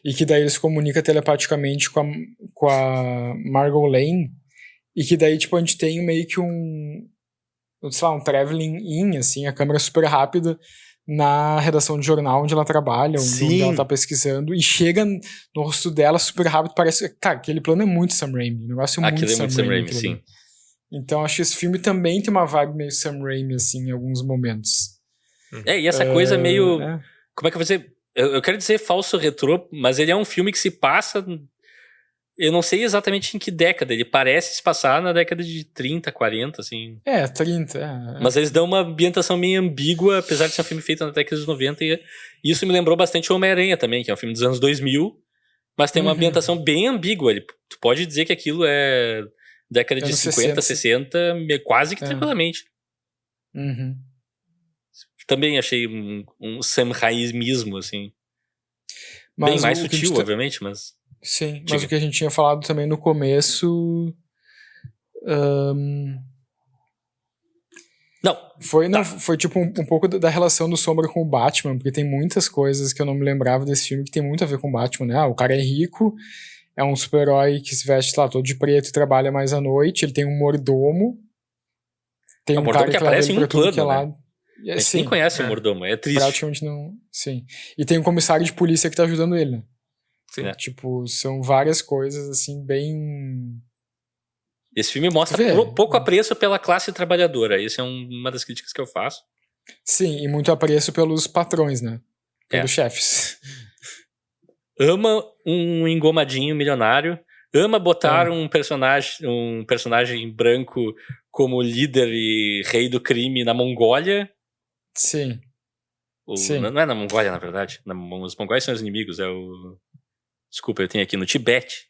e que daí ele se comunica telepaticamente com a Margot Lane e que daí, tipo, a gente tem meio que sei lá, um traveling in, assim, a câmera super rápida na redação de jornal onde ela trabalha, onde ela tá pesquisando, e chega no rosto dela super rápido, parece... Cara, aquele plano é muito Sam Raimi, o negócio é muito Sam Raimi, sim. Então acho que esse filme também tem uma vibe meio Sam Raimi, assim, em alguns momentos. E essa coisa meio... Como é que eu vou dizer? Eu quero dizer falso retrô, mas ele é um filme que se passa... Eu não sei exatamente em que década. Ele parece se passar na década de 30, 40, assim. 30. Mas eles dão uma ambientação meio ambígua, apesar de ser um filme feito na década de 90. E isso me lembrou bastante o Homem-Aranha também, que é um filme dos anos 2000, mas tem uma ambientação bem ambígua. Tu pode dizer que aquilo é... década de 50, 60, quase que tranquilamente. Também achei um Sam Raimismo, assim. Mas bem mais sutil, obviamente, mas... Sim, mas o que a gente tinha falado também no começo... Foi tipo um pouco da relação do Sombra com o Batman, porque tem muitas coisas que eu não me lembrava desse filme que tem muito a ver com o Batman, né? O cara é rico... É um super-herói que se veste, lá, todo de preto e trabalha mais à noite. Ele tem um mordomo. Tem um cara que aparece em um plano, que é lá. Né? A gente nem conhece o mordomo, é triste. Praticamente não. Sim. E tem um comissário de polícia que tá ajudando ele, né? Sim. Tipo, são várias coisas, assim, bem... Esse filme mostra pouco apreço pela classe trabalhadora. Isso é uma das críticas que eu faço. Sim, e muito apreço pelos patrões, né? Pelos chefes. Ama um engomadinho milionário, ama botar um personagem branco como líder e rei do crime na Mongólia. Sim. Não é na Mongólia, na verdade. Os mongóis são os inimigos, Desculpa, eu tenho aqui no Tibete.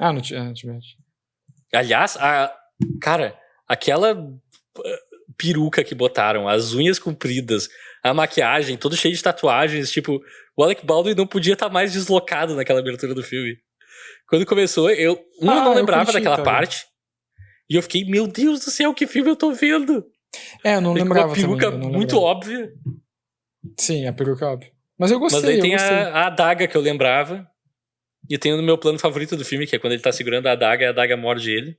No Tibete. Aliás, cara, aquela peruca que botaram, as unhas compridas, a maquiagem, todo cheio de tatuagens, tipo, o Alec Baldwin não podia estar mais deslocado naquela abertura do filme. Quando começou, eu não lembrava daquela parte, e eu fiquei, meu Deus do céu, que filme eu tô vendo? Eu não lembrava uma peruca também, muito óbvia. Sim, a peruca é óbvia. Mas eu gostei. Mas aí tem a adaga que eu lembrava, e tem o meu plano favorito do filme, que é quando ele tá segurando a adaga morde ele.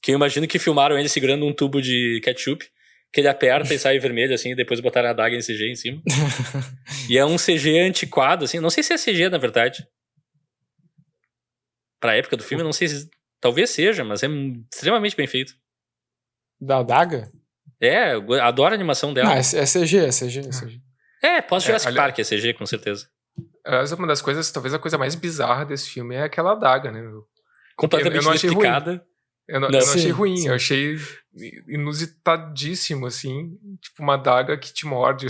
Que eu imagino que filmaram ele segurando um tubo de ketchup, que ele aperta e sai vermelho, assim, e depois botaram a adaga em CG em cima. E é um CG antiquado, assim, não sei se é CG, na verdade. Pra época do filme, não sei se... Talvez seja, mas é extremamente bem feito. Da adaga? Eu adoro a animação dela. É CG, é CG. Posso Jurassic Park, é CG, com certeza. Aliás, uma das coisas, talvez a coisa mais bizarra desse filme é aquela adaga, né? Completamente inexplicada. Eu não achei ruim, sim. Eu achei inusitadíssimo, assim. Tipo, uma adaga que te morde.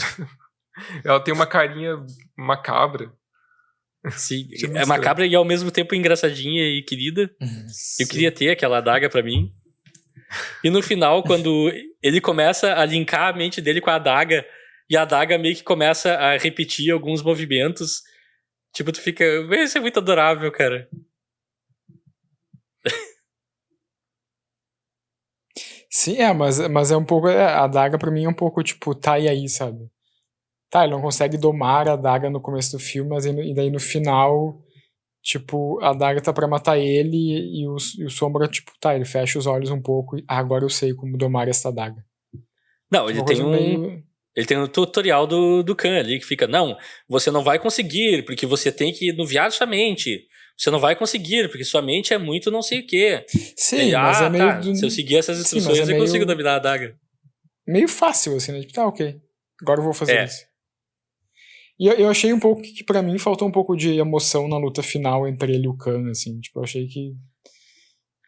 Ela tem uma carinha macabra. Sim, é macabra e ao mesmo tempo engraçadinha e querida. Eu queria ter aquela adaga pra mim. E no final, quando ele começa a linkar a mente dele com a adaga, e a adaga meio que começa a repetir alguns movimentos, tipo, tu fica... Isso é muito adorável, cara. Sim, mas é um pouco... a adaga pra mim é um pouco, tipo, tá e aí, sabe? Tá, ele não consegue domar a adaga no começo do filme, mas e daí no final, tipo, a adaga tá pra matar ele e o Sombra, tipo, tá, ele fecha os olhos um pouco e agora eu sei como domar essa adaga. Não, Tipo, ele tem meio... Ele tem um tutorial do Khan ali que fica, não, você não vai conseguir, porque você tem que nuviar sua mente. Você não vai conseguir, porque sua mente é muito não sei o quê. Sim, Ele, mas é meio... se eu seguir essas instruções, eu consigo dominar a adaga. Meio fácil, assim, né? Tipo, tá, ok. Agora eu vou fazer isso. E eu achei um pouco que pra mim faltou um pouco de emoção na luta final entre ele e o Khan, assim. Tipo, eu achei que...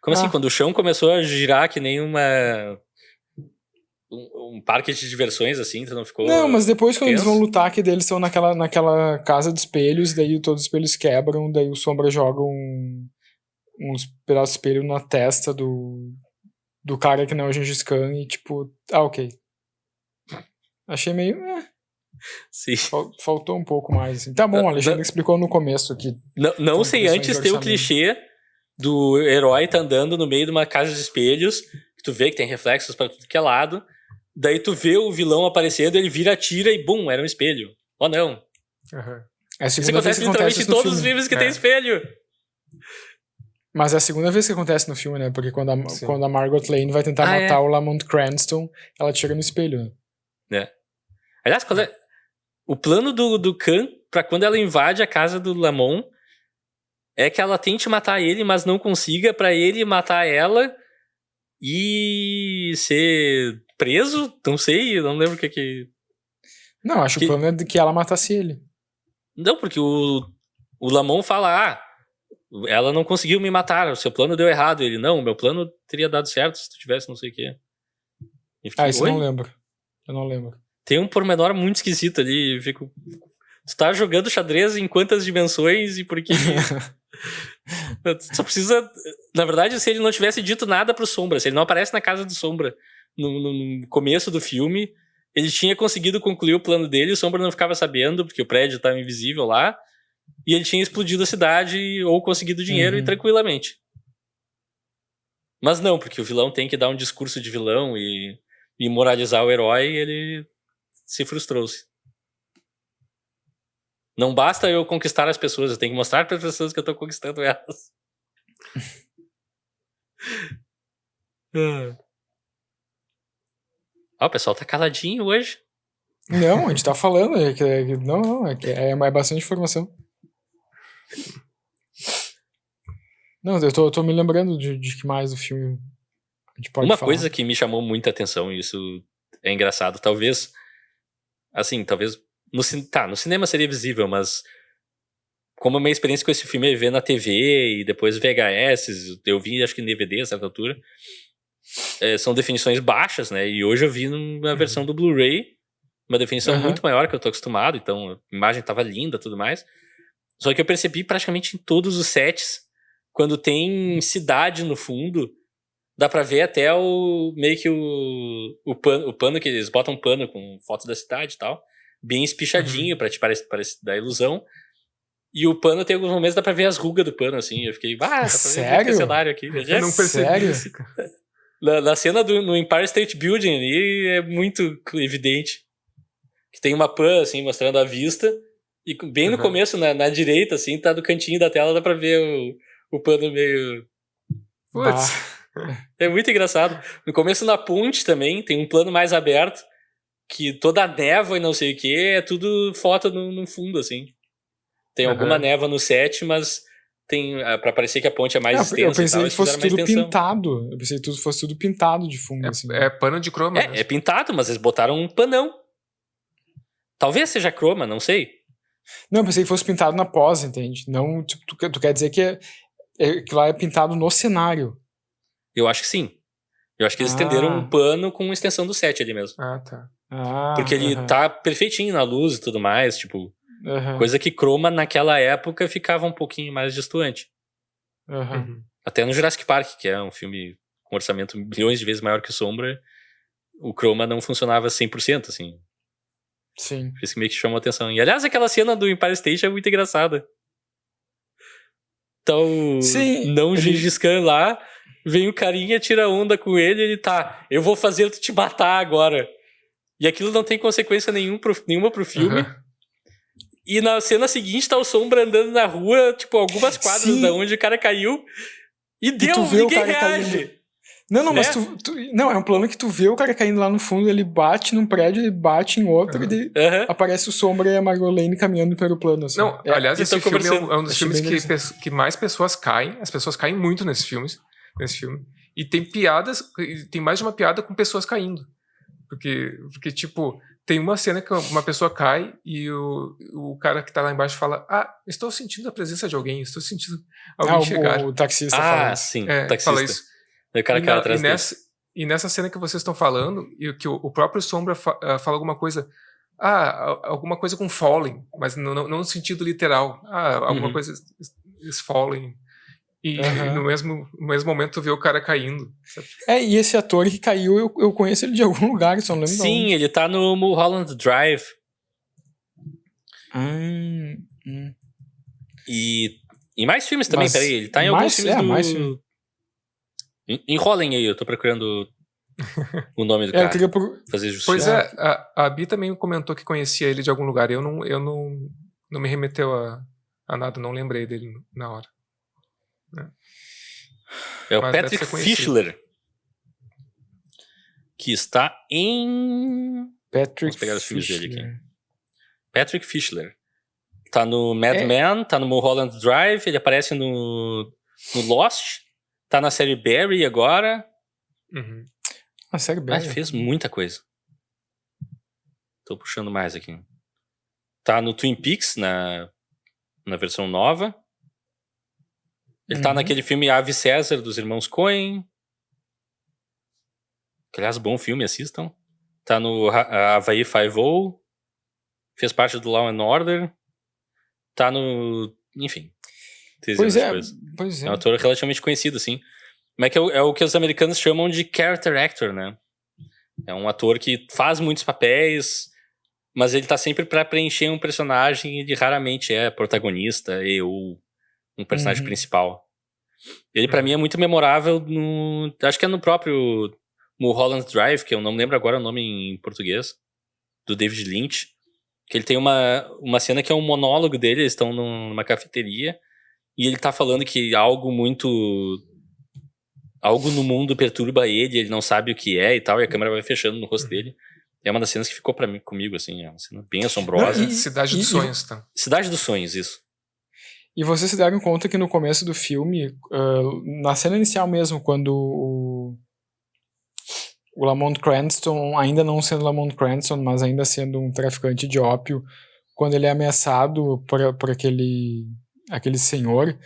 Como assim? Quando o chão começou a girar que nem um parque de diversões, assim, tu não ficou... Não, mas depois quando tenso? eles vão lutar, que daí eles estão naquela casa de espelhos, daí todos os espelhos quebram, daí o Sombra joga uns pedaços de espelho na testa do cara que não é o Gengis Khan e tipo, ok. Achei meio... Sim. Faltou um pouco mais, assim. Tá bom, o Alexandre explicou no começo que... Não sei antes ter o clichê do herói tá andando no meio de uma casa de espelhos, que tu vê que tem reflexos pra tudo que é lado, daí tu vê o vilão aparecendo, ele vira, atira e bum, era um espelho. Oh, não. É a Isso segunda vez acontece que literalmente em todos filme. os filmes que tem espelho. Mas é a segunda vez que acontece no filme, né? Porque quando a Margot Lane vai tentar matar o Lamont Cranston, ela tira no espelho, né? Aliás, o plano do Khan, pra quando ela invade a casa do Lamont, é que ela tente matar ele, mas não consiga, pra ele matar ela e ser preso? Não sei, eu não lembro o que... Não, acho que o plano é de que ela matasse ele. Não, porque o Lamont fala, ela não conseguiu me matar, o seu plano deu errado. Ele, não, meu plano teria dado certo se tu tivesse não sei o quê. Isso eu não lembro. Eu não lembro. Tem um pormenor muito esquisito ali, eu fico... Tu tá jogando xadrez em quantas dimensões e por que... Só precisa... Na verdade, se ele não tivesse dito nada pro Sombra, se ele não aparece na casa do Sombra no começo do filme, ele tinha conseguido concluir o plano dele, o Sombra não ficava sabendo, porque o prédio estava invisível lá, e ele tinha explodido a cidade ou conseguido dinheiro e tranquilamente. Mas não, porque o vilão tem que dar um discurso de vilão e moralizar o herói, e ele se frustrou-se. Não basta eu conquistar as pessoas, eu tenho que mostrar para as pessoas que eu tô conquistando elas. O pessoal tá caladinho hoje. Não, a gente tá falando. É bastante informação. Não, eu tô me lembrando de que mais do filme a gente pode falar. Uma coisa que me chamou muita atenção, e isso é engraçado, talvez no cinema seria visível, mas como a minha experiência com esse filme é ver na TV e depois VHS, eu vi acho que em DVD a certa altura, são definições baixas, né? E hoje eu vi na versão do Blu-ray, uma definição muito maior que eu tô acostumado, então a imagem tava linda e tudo mais. Só que eu percebi praticamente em todos os sets, quando tem cidade no fundo, dá pra ver até meio que o pano que eles botam um pano com fotos da cidade e tal, bem espichadinho pra te parecer dar ilusão. E o pano tem alguns momentos, dá pra ver as rugas do pano, assim. Eu fiquei, dá pra ver o cenário aqui. Eu não percebi isso. Na cena no Empire State Building ali é muito evidente. Que tem uma pan, assim, mostrando a vista. E bem no começo, na direita, assim, tá do cantinho da tela, dá pra ver o pano meio... Putz. É muito engraçado. No começo, na ponte também, tem um plano mais aberto, que toda a névoa e não sei o que, é tudo foto no fundo, assim. Tem alguma névoa no set, mas tem pra parecer que a ponte é mais extensa. Eu pensei e tal, que fosse tudo pintado. Eu pensei que fosse tudo pintado de fundo. Assim. É pano de croma. É pintado, mas eles botaram um panão. Talvez seja croma, não sei. Não, eu pensei que fosse pintado na pós, entende? Não, tipo, tu quer dizer que lá é pintado no cenário. Eu acho que sim. Eu acho que eles estenderam um pano com extensão do set ali mesmo. Tá. Porque ele tá perfeitinho na luz e tudo mais, tipo... Coisa que croma naquela época ficava um pouquinho mais destoante. Até no Jurassic Park, que é um filme com orçamento bilhões de vezes maior que o Sombra, o chroma não funcionava 100%, assim. Sim. Por isso que meio que chamou a atenção. E, aliás, aquela cena do Empire State é muito engraçada. Então, não Gengis Khan lá, vem o carinha, tira onda com ele, ele tá, eu vou fazer tu te matar agora. E aquilo não tem consequência nenhuma pro filme. Uhum. E na cena seguinte tá o Sombra andando na rua, tipo, algumas quadras da onde o cara caiu. E deu, ninguém reage. Caindo. Não, mas não, é um plano que tu vê o cara caindo lá no fundo, ele bate num prédio, ele bate em outro, e aparece o Sombra e a Marlene caminhando pelo plano. Assim. Não, aliás, esse filme é um dos filmes que mais pessoas caem. As pessoas caem muito nesse filme. E tem piadas, tem mais de uma piada com pessoas caindo. Porque tipo, tem uma cena que uma pessoa cai e o cara que tá lá embaixo fala: estou sentindo a presença de alguém, estou sentindo alguém chegar. O taxista fala isso. Sim, o taxista. Fala isso. O cara cai atrás dele. E nessa cena que vocês estão falando, e que o próprio Sombra fala alguma coisa, alguma coisa com falling, mas não no sentido literal. Alguma coisa is falling. E no mesmo momento tu vê o cara caindo. Sabe? E esse ator que caiu, eu conheço ele de algum lugar, só não lembro. Sim, ele tá no Mulholland Drive. E em mais filmes também, peraí, ele tá em alguns filmes do... Mais filme. Enrolem aí, eu tô procurando o nome do cara. Eu queria fazer justiça. Pois a Bi também comentou que conhecia ele de algum lugar. Eu não me remeteu a nada, não lembrei dele na hora. É o Patrick Fischler, que está em... Vamos pegar os filmes dele aqui. Patrick Fischler. Tá no Mad Men, tá no Mulholland Drive, ele aparece no Lost, tá na série Barry agora. A série Barry. Fez muita coisa. Tô puxando mais aqui. Tá no Twin Peaks, na versão nova. Ele tá naquele filme Ave César, dos irmãos Coen. Que, aliás, bom filme, assistam. Tá no Hawaii Five-O. Fez parte do Law and Order. Tá no... Enfim. Pois é. É um ator relativamente conhecido, assim. Mas é o que os americanos chamam de character actor, né? É um ator que faz muitos papéis, mas ele tá sempre pra preencher um personagem e ele raramente é protagonista ou um personagem principal. Ele, pra mim, é muito memorável acho que é no próprio Mulholland Drive, que eu não me lembro agora o nome em português, do David Lynch, que ele tem uma cena que é um monólogo dele, eles estão numa cafeteria, e ele tá falando que algo no mundo perturba ele não sabe o que é e tal, e a câmera vai fechando no rosto dele. É uma das cenas que ficou comigo, assim, é uma cena bem assombrosa. Cidade dos Sonhos, tá? Cidade dos Sonhos, isso. E vocês se deram conta que no começo do filme, na cena inicial mesmo, quando o Lamont Cranston, ainda não sendo Lamont Cranston, mas ainda sendo um traficante de ópio, quando ele é ameaçado por aquele senhor,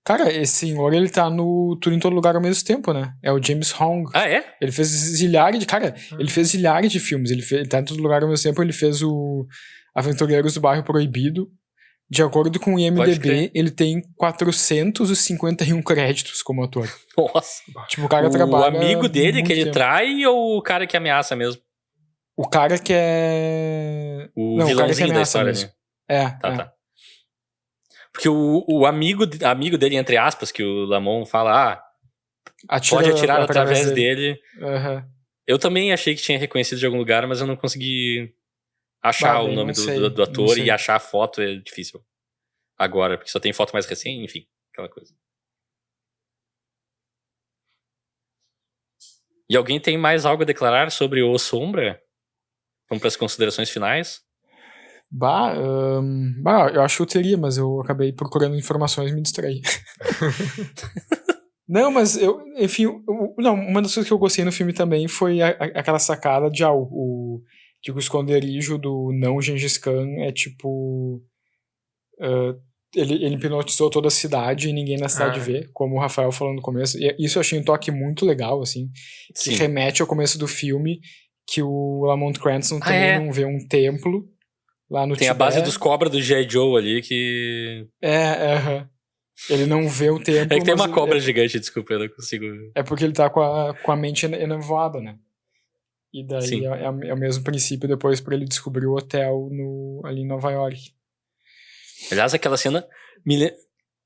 cara, esse senhor, ele tá no Tudo em Todo Lugar ao mesmo tempo, né? É o James Hong. É? Ele fez zilhares de filmes, ele tá em todo lugar ao mesmo tempo, ele fez o Aventureiros do Bairro Proibido. De acordo com o IMDb, ele tem 451 créditos como ator. Nossa. Tipo, o cara trabalha... O amigo dele que ele tempo. Trai ou o cara que ameaça mesmo? O cara que é... O vilãozinho da história, mesmo. Né? Tá. Porque o amigo dele, entre aspas, que o Lamont fala, pode atirar através dele. Eu também achei que tinha reconhecido de algum lugar, mas eu não consegui... achar o nome do ator e achar a foto é difícil agora, porque só tem foto mais recente, enfim, aquela coisa. E alguém tem mais algo a declarar sobre o Sombra? Vamos para as considerações finais? Eu acho que eu teria, mas eu acabei procurando informações e me distraí. Não, mas uma das coisas que eu gostei no filme também foi aquela sacada de o esconderijo do não Gengis Khan é tipo... ele hipnotizou toda a cidade e ninguém na cidade vê, como o Rafael falou no começo. E isso eu achei um toque muito legal, assim, que remete ao começo do filme, que o Lamont Cranston também não vê um templo lá no Tem Tibete. A base dos cobras do G.I. Joe ali que... Ele não vê o tempo. É que tem mas uma cobra gigante, desculpa, eu não consigo. É porque ele tá com a mente enevoada, né? E daí Sim. é o mesmo princípio depois pra ele descobrir o hotel ali em Nova York. Aliás, aquela cena.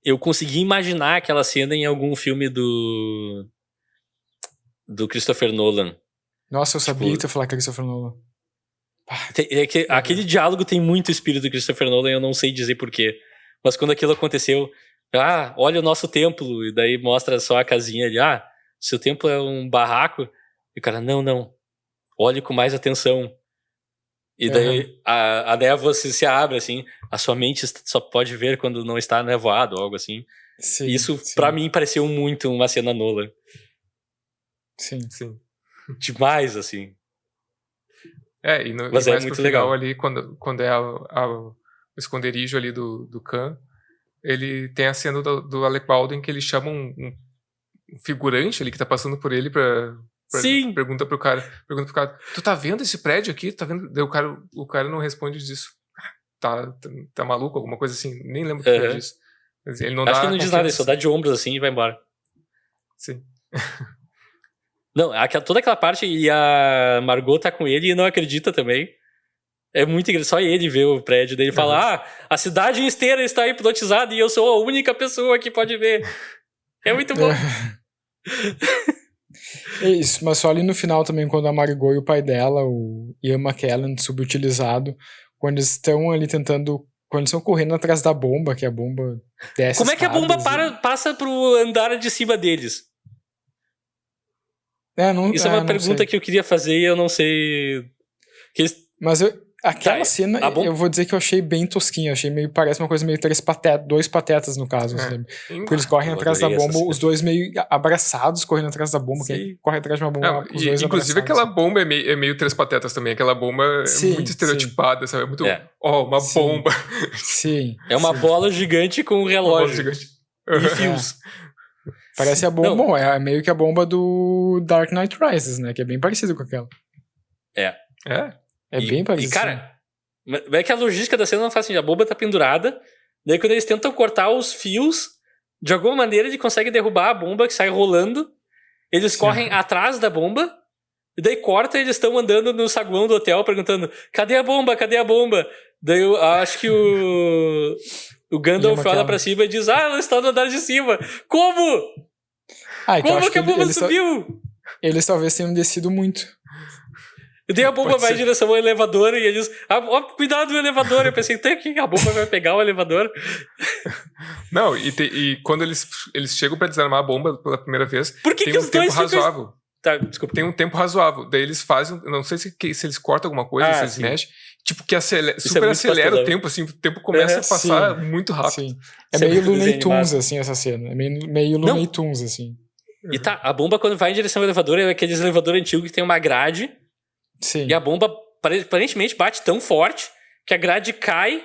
Eu consegui imaginar aquela cena em algum filme do Christopher Nolan. Nossa, eu sabia que tu ia falar Christopher Nolan. Aquele diálogo tem muito espírito do Christopher Nolan, eu não sei dizer porquê. Mas quando aquilo aconteceu, olha o nosso templo, e daí mostra só a casinha ali, seu templo é um barraco, e o cara, não, olhe com mais atenção. E daí a névoa se abre, assim, a sua mente só pode ver quando não está nevoado, ou algo assim. Sim, isso, pra mim, pareceu muito uma cena Nolan. Sim. Demais, assim. Mas é muito legal ali, quando é o esconderijo ali do Khan, ele tem a cena do Alec Baldwin que ele chama um figurante ali que tá passando por ele Sim. Pergunta pro cara, tu tá vendo esse prédio aqui? Tá vendo? Daí o cara não responde disso. Tá maluco? Alguma coisa assim. Nem lembro o que é disso. Ele não Acho que ele não diz nada, ele só dá de ombros assim e vai embora. Sim. Não, toda aquela parte e a Margot tá com ele e não acredita também. É muito engraçado. Só ele vê o prédio dele e fala: a cidade inteira está hipnotizada e eu sou a única pessoa que pode ver. É muito bom. É isso, mas só ali no final também, quando a Margot e o pai dela, o Ian McKellen, subutilizado, quando eles estão ali tentando. Quando eles estão correndo atrás da bomba, que a bomba desce. Como é que a bomba passa pro andar de cima deles? Isso é uma pergunta que eu queria fazer e eu não sei. Mas aquela cena, eu vou dizer que eu achei bem tosquinha. Achei meio. Parece uma coisa meio dois patetas, no caso. Porque eles correm atrás da bomba, os dois meio abraçados, correndo atrás da bomba. Quem corre atrás de uma bomba, os dois inclusive, abraçados. aquela bomba é meio três patetas também. Aquela bomba é muito estereotipada, sabe? É muito. Uma bomba. Sim. É uma bola gigante com um relógio. Uma bola gigante. E fios. Parece a bomba. Bom, é meio que a bomba do Dark Knight Rises, né? Que é bem parecido com aquela. É bem parecido. E, cara, é que a logística da cena não faz sentido. A bomba tá pendurada, daí quando eles tentam cortar os fios, de alguma maneira ele consegue derrubar a bomba que sai rolando. Eles correm atrás da bomba, e daí corta e eles estão andando no saguão do hotel perguntando: cadê a bomba? Cadê a bomba? Daí eu acho que o Gandalf olha pra cima e diz: ela está no andar de cima. Como? Como que a bomba subiu? Eles talvez tenham descido muito. E daí a bomba vai em direção ao elevador e eles... cuidado do elevador. Eu pensei, a bomba vai pegar o elevador. Não, e quando eles chegam pra desarmar a bomba pela primeira vez, tem um tempo razoável. Tá, desculpa. Tem um tempo razoável. Daí eles fazem... Não sei se eles cortam alguma coisa, se eles mexem. Tipo, que super acelera o tempo, assim. O tempo começa a passar muito rápido. Sim. É meio Looney Tunes, assim, essa cena. É meio Looney Tunes, assim. E a bomba quando vai em direção ao elevador é aqueles elevador antigo que tem uma grade. Sim. E a bomba aparentemente bate tão forte que a grade cai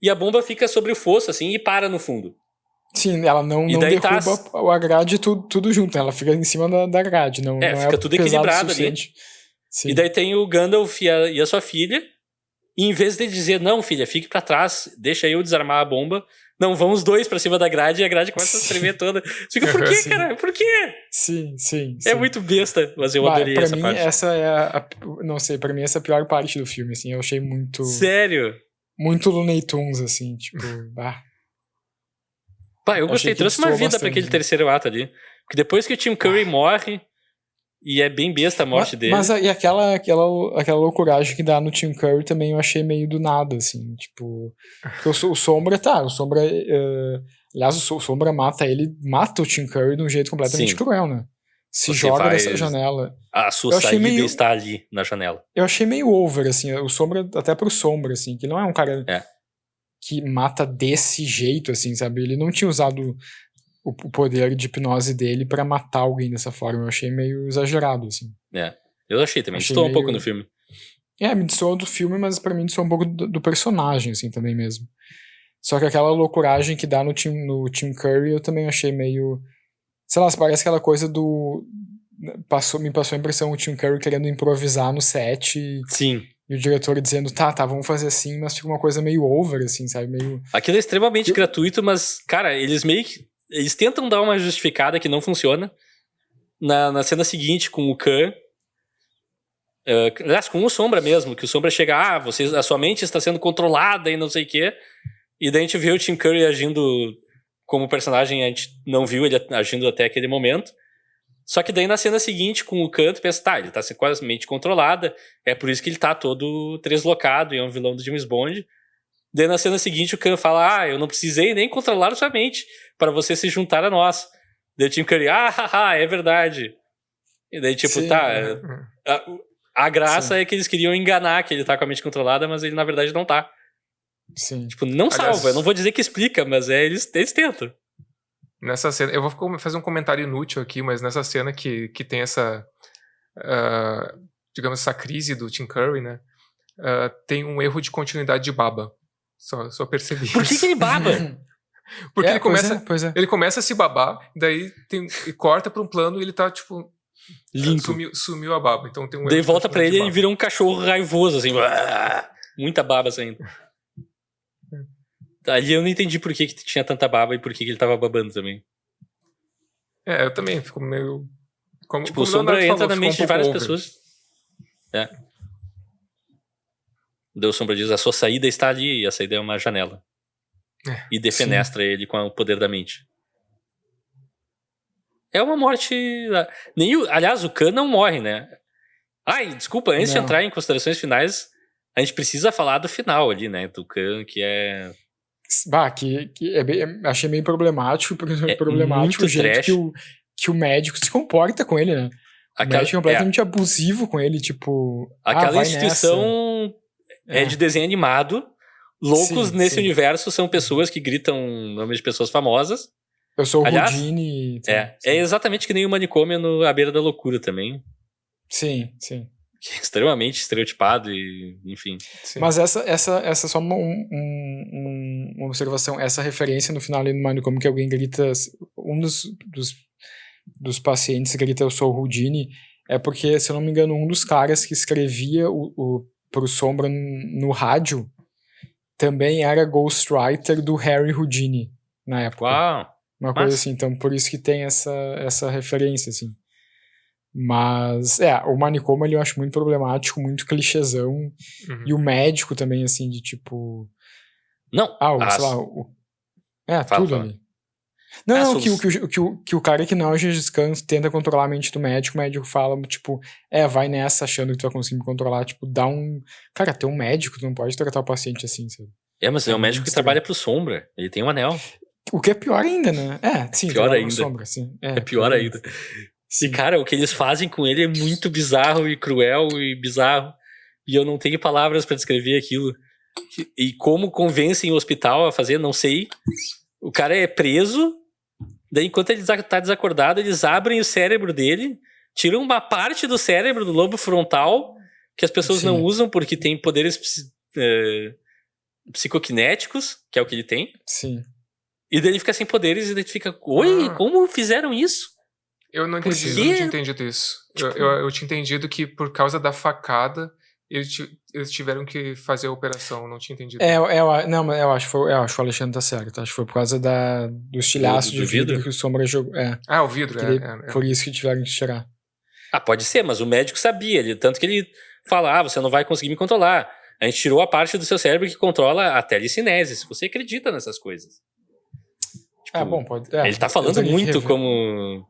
e a bomba fica sobre o fosso, assim, e para no fundo. Sim, ela não derruba a grade tudo junto, ela fica em cima da grade. Não fica tudo equilibrado ali. Sim. E daí tem o Gandalf e a sua filha, e em vez de dizer, não, filha, fique pra trás, deixa eu desarmar a bomba, não, vão os dois pra cima da grade e a grade começa a tremer toda. Fica, por quê, cara? Por quê? Sim. É muito besta, mas eu adorei essa parte. Pra mim, essa é não sei, pra mim essa é a pior parte do filme, assim, eu achei muito... Sério? Muito Looney Tunes, assim, tipo, eu gostei, trouxe uma vida pra aquele terceiro ato ali. Porque depois que o Tim Curry morre, e é bem besta a morte dele. Mas e aquela loucuragem que dá no Tim Curry também eu achei meio do nada, assim, tipo... Porque o Sombra, aliás, o Sombra mata o Tim Curry de um jeito completamente cruel, né? Se joga dessa janela. A sua saída está ali na janela. Eu achei meio over, assim, o Sombra, até pro Sombra, assim, que não é um cara que mata desse jeito, assim, sabe? Ele não tinha usado o poder de hipnose dele pra matar alguém dessa forma. Eu achei meio exagerado, assim. Eu achei também. Distou um pouco no filme. Me distou do filme, mas pra mim distou um pouco do personagem, assim, também mesmo. Só que aquela loucuragem que dá no Tim Curry eu também achei meio... Sei lá, parece aquela coisa do... Me passou a impressão o Tim Curry querendo improvisar no set. Sim. E o diretor dizendo, tá, vamos fazer assim, mas fica uma coisa meio over, assim, sabe? Meio... Aquilo é extremamente gratuito, mas, cara, eles meio que... Eles tentam dar uma justificada que não funciona. Na cena seguinte, com o Khan... aliás, com o Sombra mesmo, que o Sombra chega, a sua mente está sendo controlada e não sei o quê. E daí a gente vê o Tim Curry agindo como personagem, a gente não viu ele agindo até aquele momento. Só que daí na cena seguinte, com o Khan, tu pensa, tá, ele tá quase mente controlada, é por isso que ele tá todo deslocado e é um vilão do James Bond. Daí na cena seguinte o Khan fala, eu não precisei nem controlar a sua mente para você se juntar a nós. Daí o Tim Curry, é verdade. E daí tipo, Sim, a graça sim. é que eles queriam enganar que ele tá com a mente controlada, mas ele na verdade não tá. Sim. Tipo, não salva, eu não vou dizer que explica, mas eles tentam. Nessa cena, eu vou fazer um comentário inútil aqui, mas nessa cena que tem essa, digamos, essa crise do Tim Curry, né? Tem um erro de continuidade de baba. Só percebi Por que isso. ele baba? Porque ele começa, pois é. ele começa a se babar, daí e corta pra um plano e ele tá, tipo... Limpo. Sumiu a baba. Então tem um Daí volta pra ele e ele ele vira um cachorro raivoso, assim. Muita baba saindo. Ali eu não entendi por que tinha tanta baba e por que ele tava babando também. Eu também fico meio... Tipo, o Sombra entra na mente de várias pessoas. Daí o Sombra diz, a sua saída está ali, e a saída é uma janela. E defenestra ele com o poder da mente. É uma morte... Aliás, o Khan não morre, né? Desculpa, antes de entrar em considerações finais, a gente precisa falar do final ali, né? Do Khan, que é... achei meio problemático muito o jeito que o médico se comporta com ele, né? O médico é completamente abusivo com ele, tipo... Aquela instituição é de desenho animado. Loucos nesse universo são pessoas que gritam nomes de pessoas famosas. Eu sou o Houdini. É exatamente que nem o manicômio à beira da loucura também. Sim. Que é extremamente estereotipado e, enfim. Sim. Mas essa é só uma observação. Essa referência no final ali no manicômio que alguém grita... Um dos pacientes grita eu sou o Houdini, é porque, se eu não me engano, um dos caras que escrevia pro Sombra no rádio também era ghostwriter do Harry Houdini na época. Uau! Uma coisa assim, então por isso que tem essa referência, assim. Mas, o manicômio ali eu acho muito problemático, muito clichêzão. E o médico também, assim, de tipo... Não. Sei lá... tudo ali. Não, que o cara que não é Gengis Khan tenta controlar a mente do médico, o médico fala, tipo, vai nessa achando que tu vai conseguir me controlar, tipo, dá um... Cara, tem um médico, tu não pode tratar o paciente assim, sabe? Mas é um médico que trabalha pro Sombra, ele tem um anel. O que é pior ainda, né? Sim, pior ainda. Sombra, sim. É pior ainda. Sim. E, cara, o que eles fazem com ele é muito bizarro e cruel e bizarro. E eu não tenho palavras pra descrever aquilo. E como convencem o hospital a fazer, não sei. O cara é preso, daí enquanto ele tá desacordado, eles abrem o cérebro dele, tiram uma parte do cérebro do lobo frontal, que as pessoas não usam porque tem poderes psicoquinéticos, que é o que ele tem. Sim. E daí ele fica sem poderes e daí fica, como fizeram isso? Eu não entendi, eu não tinha entendido isso. Tipo... Eu tinha entendido que por causa da facada eles tiveram que fazer a operação, não tinha entendido. Eu acho que o Alexandre tá certo. Acho que foi por causa do estilhaço de vidro que o Sombra jogou. O vidro, Por isso que tiveram que tirar. Pode ser, mas o médico sabia, tanto que ele fala, você não vai conseguir me controlar. A gente tirou a parte do seu cérebro que controla a telecinese, se você acredita nessas coisas. Tipo, bom, pode... ele tá falando muito como...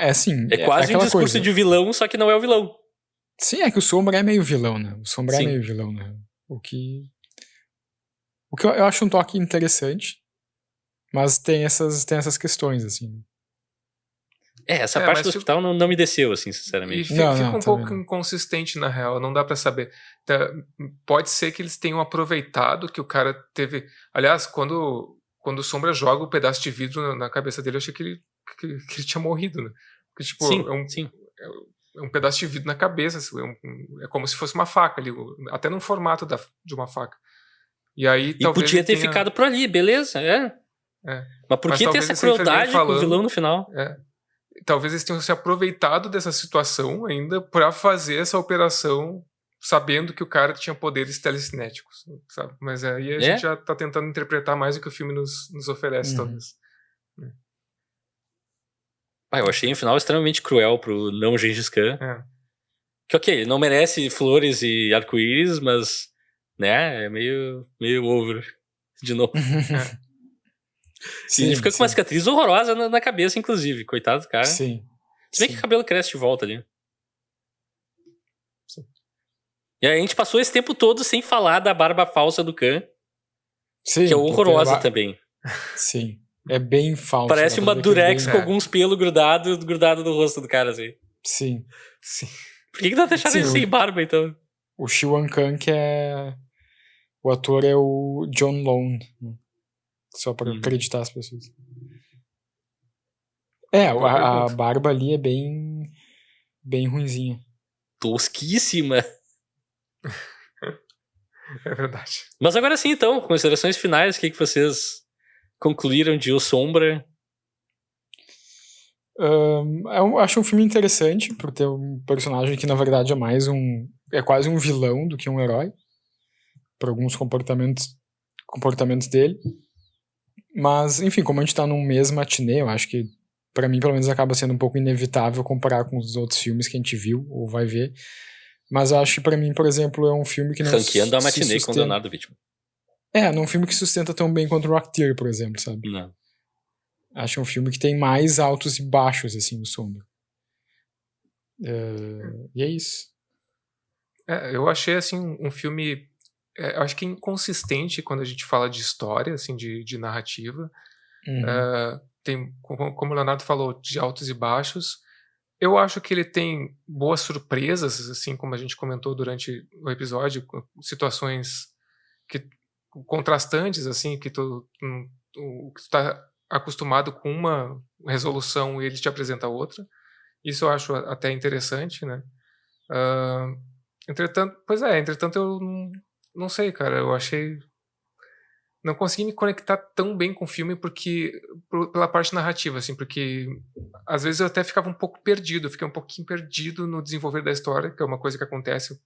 assim... É quase um discurso de vilão, só que não é o vilão. Sim, é que o Sombra é meio vilão, né? O Sombra é meio vilão, né? O que eu acho um toque interessante, mas tem essas questões, assim. Essa parte do hospital não me desceu, assim, sinceramente. E fica um pouco inconsistente, na real, não dá pra saber. Pode ser que eles tenham aproveitado que o cara teve... Aliás, quando o Sombra joga o pedaço de vidro na cabeça dele, eu achei que ele tinha morrido, né? Porque, tipo, é um pedaço de vidro na cabeça, assim, é como se fosse uma faca ali, até no formato de uma faca. E aí talvez podia ter ficado por ali, beleza, Mas por que ter essa crueldade com o vilão no final? Talvez eles tenham se aproveitado dessa situação ainda pra fazer essa operação sabendo que o cara tinha poderes telecinéticos, sabe? Mas aí a gente já tá tentando interpretar mais o que o filme nos oferece, talvez. Eu achei um final extremamente cruel pro não Gengis Khan. Que ok, não merece flores e arco-íris, mas, né, é meio over de novo. Sim, e ele fica com uma cicatriz horrorosa na cabeça, inclusive, coitado do cara. Sim. Se bem que o cabelo cresce de volta ali. E aí a gente passou esse tempo todo sem falar da barba falsa do Khan. Sim, que é horrorosa também. Sim. É bem falsa. Parece uma durex com alguns pelos grudado no rosto do cara, assim. Sim. Por que não deixaram ele sem barba, então? O Shiwan Khan, que é... O ator é o John Lone. Só pra acreditar as pessoas. A barba ali é bem ruinzinha. Tosquíssima. É verdade. Mas agora sim, então, considerações finais, o que vocês concluíram de O Sombra? Eu acho um filme interessante por ter um personagem que na verdade é quase um vilão do que um herói, por alguns comportamentos dele. Mas, enfim, como a gente tá num mês matinê, eu acho que pra mim pelo menos acaba sendo um pouco inevitável comparar com os outros filmes que a gente viu ou vai ver. Mas eu acho que pra mim, por exemplo, é um filme que não Ranqueando a matinê com Leonardo Wittmann. Não é um filme que sustenta tão bem quanto o Rocketeer, por exemplo, sabe? Não. Acho um filme que tem mais altos e baixos, assim, o Sombra. E é isso. Eu achei, assim, um filme... eu acho que inconsistente quando a gente fala de história, assim, de narrativa. Tem, como o Leonardo falou, de altos e baixos. Eu acho que ele tem boas surpresas, assim, como a gente comentou durante o episódio, situações contrastantes, assim, que tu tá acostumado com uma resolução e ele te apresenta outra. Isso eu acho até interessante, né? Entretanto eu não sei, cara, eu achei... Não consegui me conectar tão bem com o filme pela parte narrativa, assim, porque às vezes eu até ficava um pouco perdido, eu fiquei um pouquinho perdido no desenvolver da história, que é uma coisa que acontece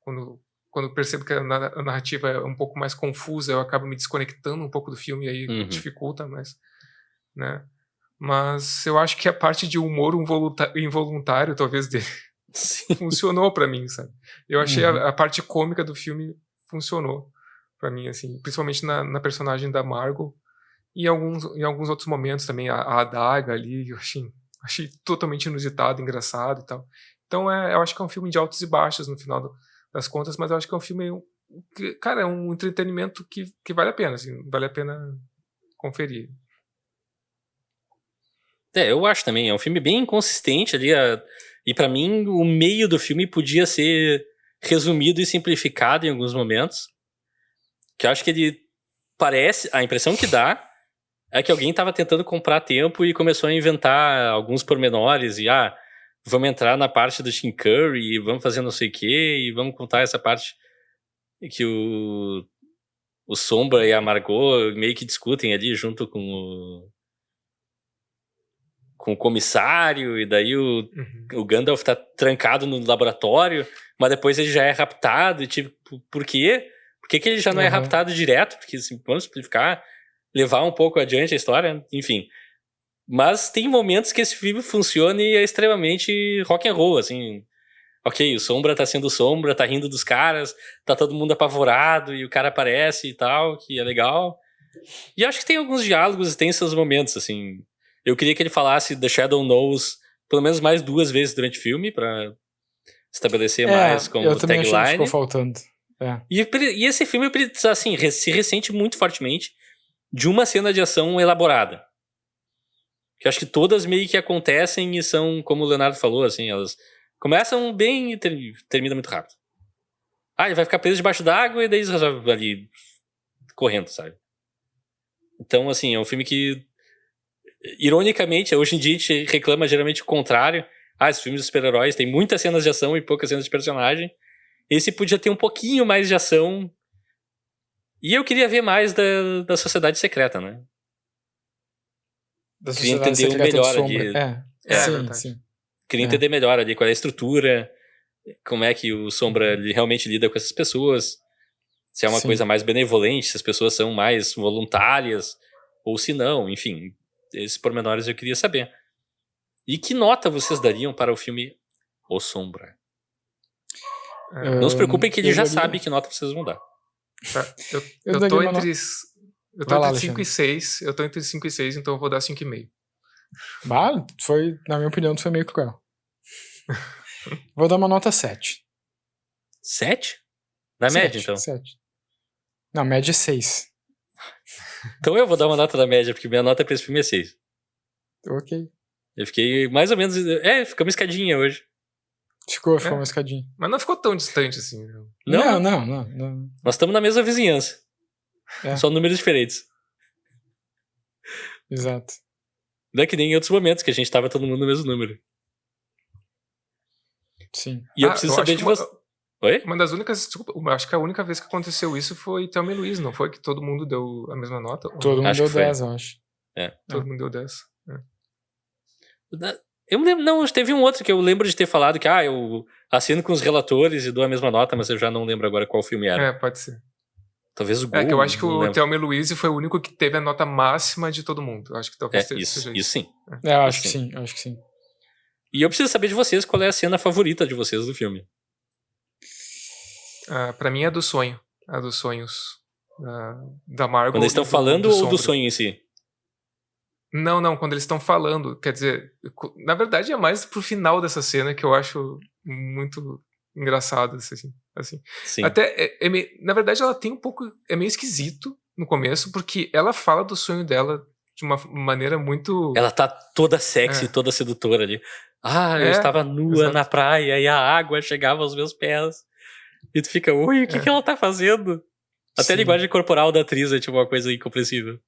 quando eu percebo que a narrativa é um pouco mais confusa, eu acabo me desconectando um pouco do filme e aí dificulta mais, né? Mas eu acho que a parte de humor involuntário, talvez, dele funcionou pra mim, sabe? Eu achei a parte cômica do filme funcionou pra mim, assim, principalmente na personagem da Margot e em alguns outros momentos também, a adaga ali, eu achei totalmente inusitado, engraçado e tal. Então eu acho que é um filme de altos e baixos no final das contas, mas eu acho que é um filme que, cara, é um entretenimento que vale a pena, assim, vale a pena conferir. Eu acho também, é um filme bem inconsistente ali, e pra mim o meio do filme podia ser resumido e simplificado em alguns momentos, que eu acho que ele parece, a impressão que dá é que alguém tava tentando comprar tempo e começou a inventar alguns pormenores e vamos entrar na parte do Tim Curry e vamos fazer não sei o que e vamos contar essa parte que o Sombra e a Margot meio que discutem ali junto com o comissário, e daí o Gandalf tá trancado no laboratório, mas depois ele já é raptado, e tipo, por quê? Por que ele já não é raptado direto? Porque, assim, vamos simplificar, levar um pouco adiante a história, enfim. Mas tem momentos que esse filme funciona e é extremamente rock and roll, assim. Ok, o Sombra tá sendo Sombra, tá rindo dos caras, tá todo mundo apavorado, e o cara aparece e tal, que é legal. E acho que tem alguns diálogos e tem seus momentos, assim. Eu queria que ele falasse The Shadow Knows pelo menos mais 2 vezes durante o filme, pra estabelecer mais como eu também tagline. achei que ficou faltando. E esse filme, assim, se ressente muito fortemente de uma cena de ação elaborada. Que eu acho que todas meio que acontecem e são, como o Leonardo falou, assim, elas começam bem e terminam muito rápido. Ele vai ficar preso debaixo d'água e daí eles resolvem ali correndo, sabe? Então, assim, é um filme que, ironicamente, hoje em dia a gente reclama geralmente o contrário. Esses filmes de super-heróis tem muitas cenas de ação e poucas cenas de personagem. Esse podia ter um pouquinho mais de ação. E eu queria ver mais da Sociedade Secreta, né? Da queria Sociedade entender Secreta melhor de Sombra. ali. Sim. Queria entender melhor ali qual é a estrutura. como é que o Sombra ele realmente lida com essas pessoas. Se é uma coisa mais benevolente, se as pessoas são mais voluntárias, ou se não, enfim. Esses pormenores eu queria saber. E que nota vocês dariam para o filme O Sombra? Não se preocupem que ele já sabe que nota vocês vão dar. Tá. Eu tô entre 5 e 6. Eu tô entre 5 e 6, então eu vou dar 5,5. Na minha opinião, tu foi meio cruel. Vou dar uma nota 7. 7? Na média, então? 7. Não, média é 6. Então eu vou dar uma nota da média, porque minha nota pra esse filme é 6. Ok. Eu fiquei mais ou menos... ficou uma escadinha hoje. Ficou uma escadinha. Mas não ficou tão distante assim. Não. Nós estamos na mesma vizinhança. Só números diferentes. Exato. Não é que nem em outros momentos que a gente tava todo mundo no mesmo número. Sim. E eu preciso saber de você. Oi? Uma das únicas... Desculpa, acho que a única vez que aconteceu isso foi Thelma e Luiz, não foi? Que todo mundo deu a mesma nota? Todo mundo deu 10, eu acho. Todo mundo deu 10. Eu me lembro, não, teve um outro que eu lembro de ter falado que eu assino com os relatores e dou a mesma nota, mas eu já não lembro agora qual filme era. Pode ser. Talvez o Gol. Que eu acho que o Thelma e Luiz foi o único que teve a nota máxima de todo mundo. Eu acho que talvez seja isso sim. Eu acho que sim. E eu preciso saber de vocês qual é a cena favorita de vocês do filme. Pra mim é do sonho. A dos sonhos. Da Margot. Quando eles estão falando ou do sonho em si? Não, quando eles estão falando. Quer dizer, na verdade é mais pro final dessa cena que eu acho muito engraçado. Assim. Sim. Até, na verdade ela tem um pouco... É meio esquisito no começo, porque ela fala do sonho dela de uma maneira muito... Ela tá toda sexy, toda sedutora ali. Eu estava nua na praia e a água chegava aos meus pés. E tu fica, ui, o que ela tá fazendo? Até a linguagem corporal da atriz é tipo uma coisa incompreensível.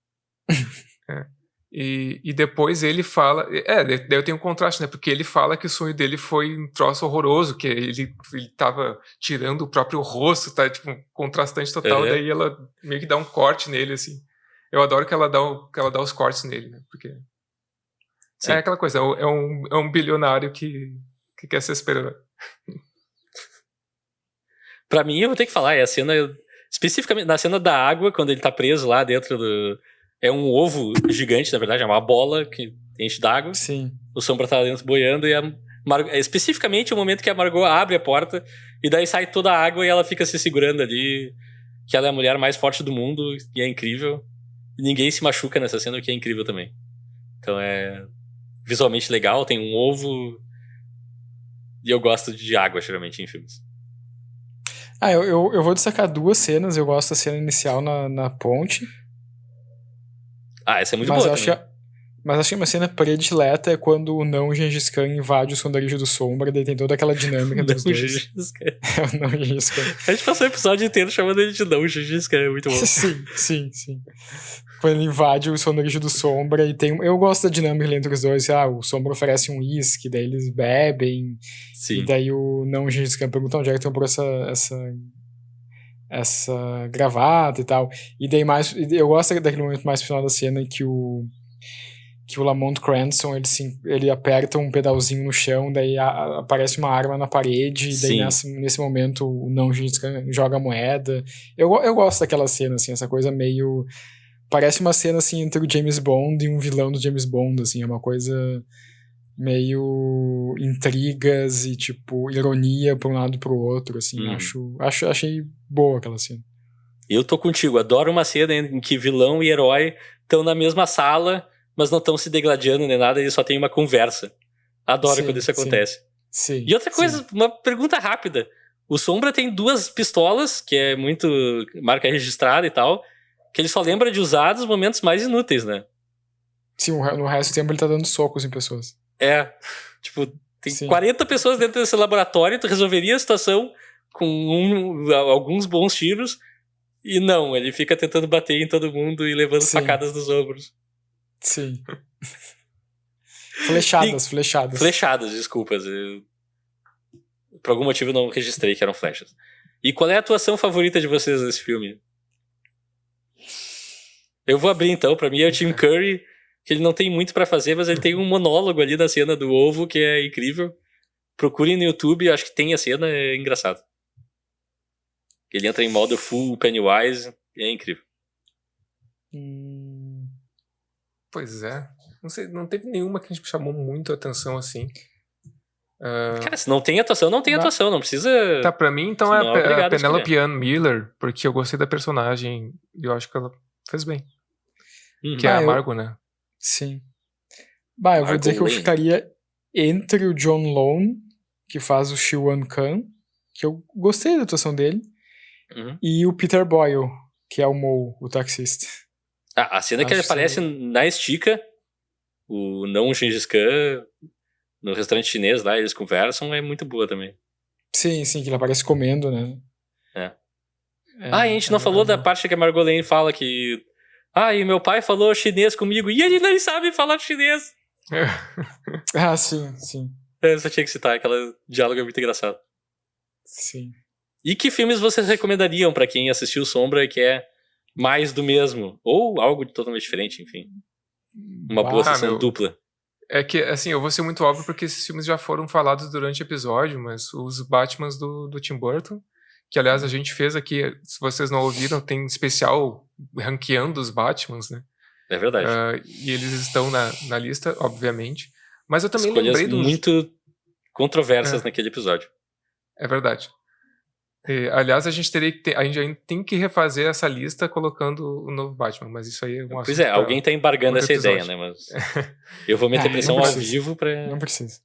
E depois ele fala... daí eu tenho um contraste, né? Porque ele fala que o sonho dele foi um troço horroroso, que ele tava tirando o próprio rosto, tá? Tipo, um contrastante total. Daí ela meio que dá um corte nele, assim. Eu adoro que ela dá os cortes nele, né? Porque... Sim. É aquela coisa, é um bilionário que quer ser super-herói. Pra mim, eu vou ter que falar, é a cena... Especificamente, na cena da água, quando ele tá preso lá dentro do... É um ovo gigante, na verdade, é uma bola que enche d'água. Sim. O Sombra tá dentro boiando e especificamente o momento que a Margot abre a porta e daí sai toda a água e ela fica se segurando ali, que ela é a mulher mais forte do mundo e é incrível. E ninguém se machuca nessa cena, o que é incrível também. Então é visualmente legal, tem um ovo e eu gosto de água, geralmente, em filmes. Eu vou destacar 2 cenas. Eu gosto da cena inicial na ponte. Essa é muito boa Mas acho que uma cena predileta é quando o não Gengis Khan invade o esconderijo do Sombra, daí tem toda aquela dinâmica dos dois. É o não Gengis Khan. A gente passou o episódio inteiro chamando ele de não Gengis Khan, é muito bom. Sim. Quando ele invade o esconderijo do Sombra e eu gosto da dinâmica entre os dois. O Sombra oferece um uísque, daí eles bebem. Sim. E daí o não Gengis Khan pergunta onde é que tu comprou essa gravata e tal. E daí eu gosto daquele momento mais final da cena em que o Lamont Cranston ele aperta um pedalzinho no chão, daí aparece uma arma na parede, e daí nesse momento o não Gengis Khan joga a moeda. Eu gosto daquela cena, assim, essa coisa meio... Parece uma cena assim entre o James Bond e um vilão do James Bond, assim, é uma coisa meio intrigas e tipo ironia pra um lado e pro outro, assim. Achei boa aquela cena. Eu tô contigo, adoro uma cena em que vilão e herói estão na mesma sala, mas não estão se degladiando nem nada, eles só tem uma conversa. Adoro quando isso acontece. Sim. E outra coisa, uma pergunta rápida. O Sombra tem 2 pistolas, que é muito marca registrada e tal, que ele só lembra de usar nos momentos mais inúteis, né? Sim, no resto do tempo ele tá dando socos em pessoas. Tipo, tem 40 pessoas dentro desse laboratório, tu resolveria a situação com alguns bons tiros, e não, ele fica tentando bater em todo mundo e levando facadas nos ombros. Sim. Flechadas. Flechadas, desculpas. Por algum motivo eu não registrei que eram flechas. E qual é a atuação favorita de vocês nesse filme? Eu vou abrir então, pra mim é o Tim Curry, que ele não tem muito pra fazer, mas ele tem um monólogo ali na cena do ovo que é incrível. procurem no YouTube, acho que tem a cena, é engraçado. Ele entra em modo full Pennywise e é incrível. Pois é. Não sei, não teve nenhuma que a gente chamou muito a atenção assim. Cara, se não tem atuação, não tem atuação. Não precisa... Tá, pra mim, então é obrigado a Penelope Ann Miller, porque eu gostei da personagem e eu acho que ela fez bem. Que é a Margot, né? Sim. Bah, eu vou dizer que eu ficaria entre o John Lone, que faz o Shi-Wan Khan, que eu gostei da atuação dele, e o Peter Boyle, que é o Mo, o taxista. A cena que ele aparece na estica, o não Gengis Khan, no restaurante chinês lá, eles conversam, é muito boa também. Sim, que ele aparece comendo, né? A gente não falou da parte que a Margot Lane fala que... e meu pai falou chinês comigo, e ele nem sabe falar chinês. Sim. Eu só tinha que citar, aquele diálogo é muito engraçado. Sim. E que filmes vocês recomendariam pra quem assistiu Sombra e quer mais do mesmo? Ou algo totalmente diferente, enfim. Uma boa sessão dupla. É que, assim, eu vou ser muito óbvio porque esses filmes já foram falados durante o episódio, mas os Batmans do Tim Burton, que aliás a gente fez aqui, se vocês não ouviram, tem especial ranqueando os Batmans, né? É verdade. E eles estão na lista, obviamente. Mas eu também Escolhas lembrei muito controversas naquele episódio. É verdade. Aliás, a gente ainda tem que refazer essa lista colocando o novo Batman, mas isso aí é um assunto. Pois é, alguém tá embargando essa ideia, né? Mas eu vou meter pressão ao vivo pra... Não precisa.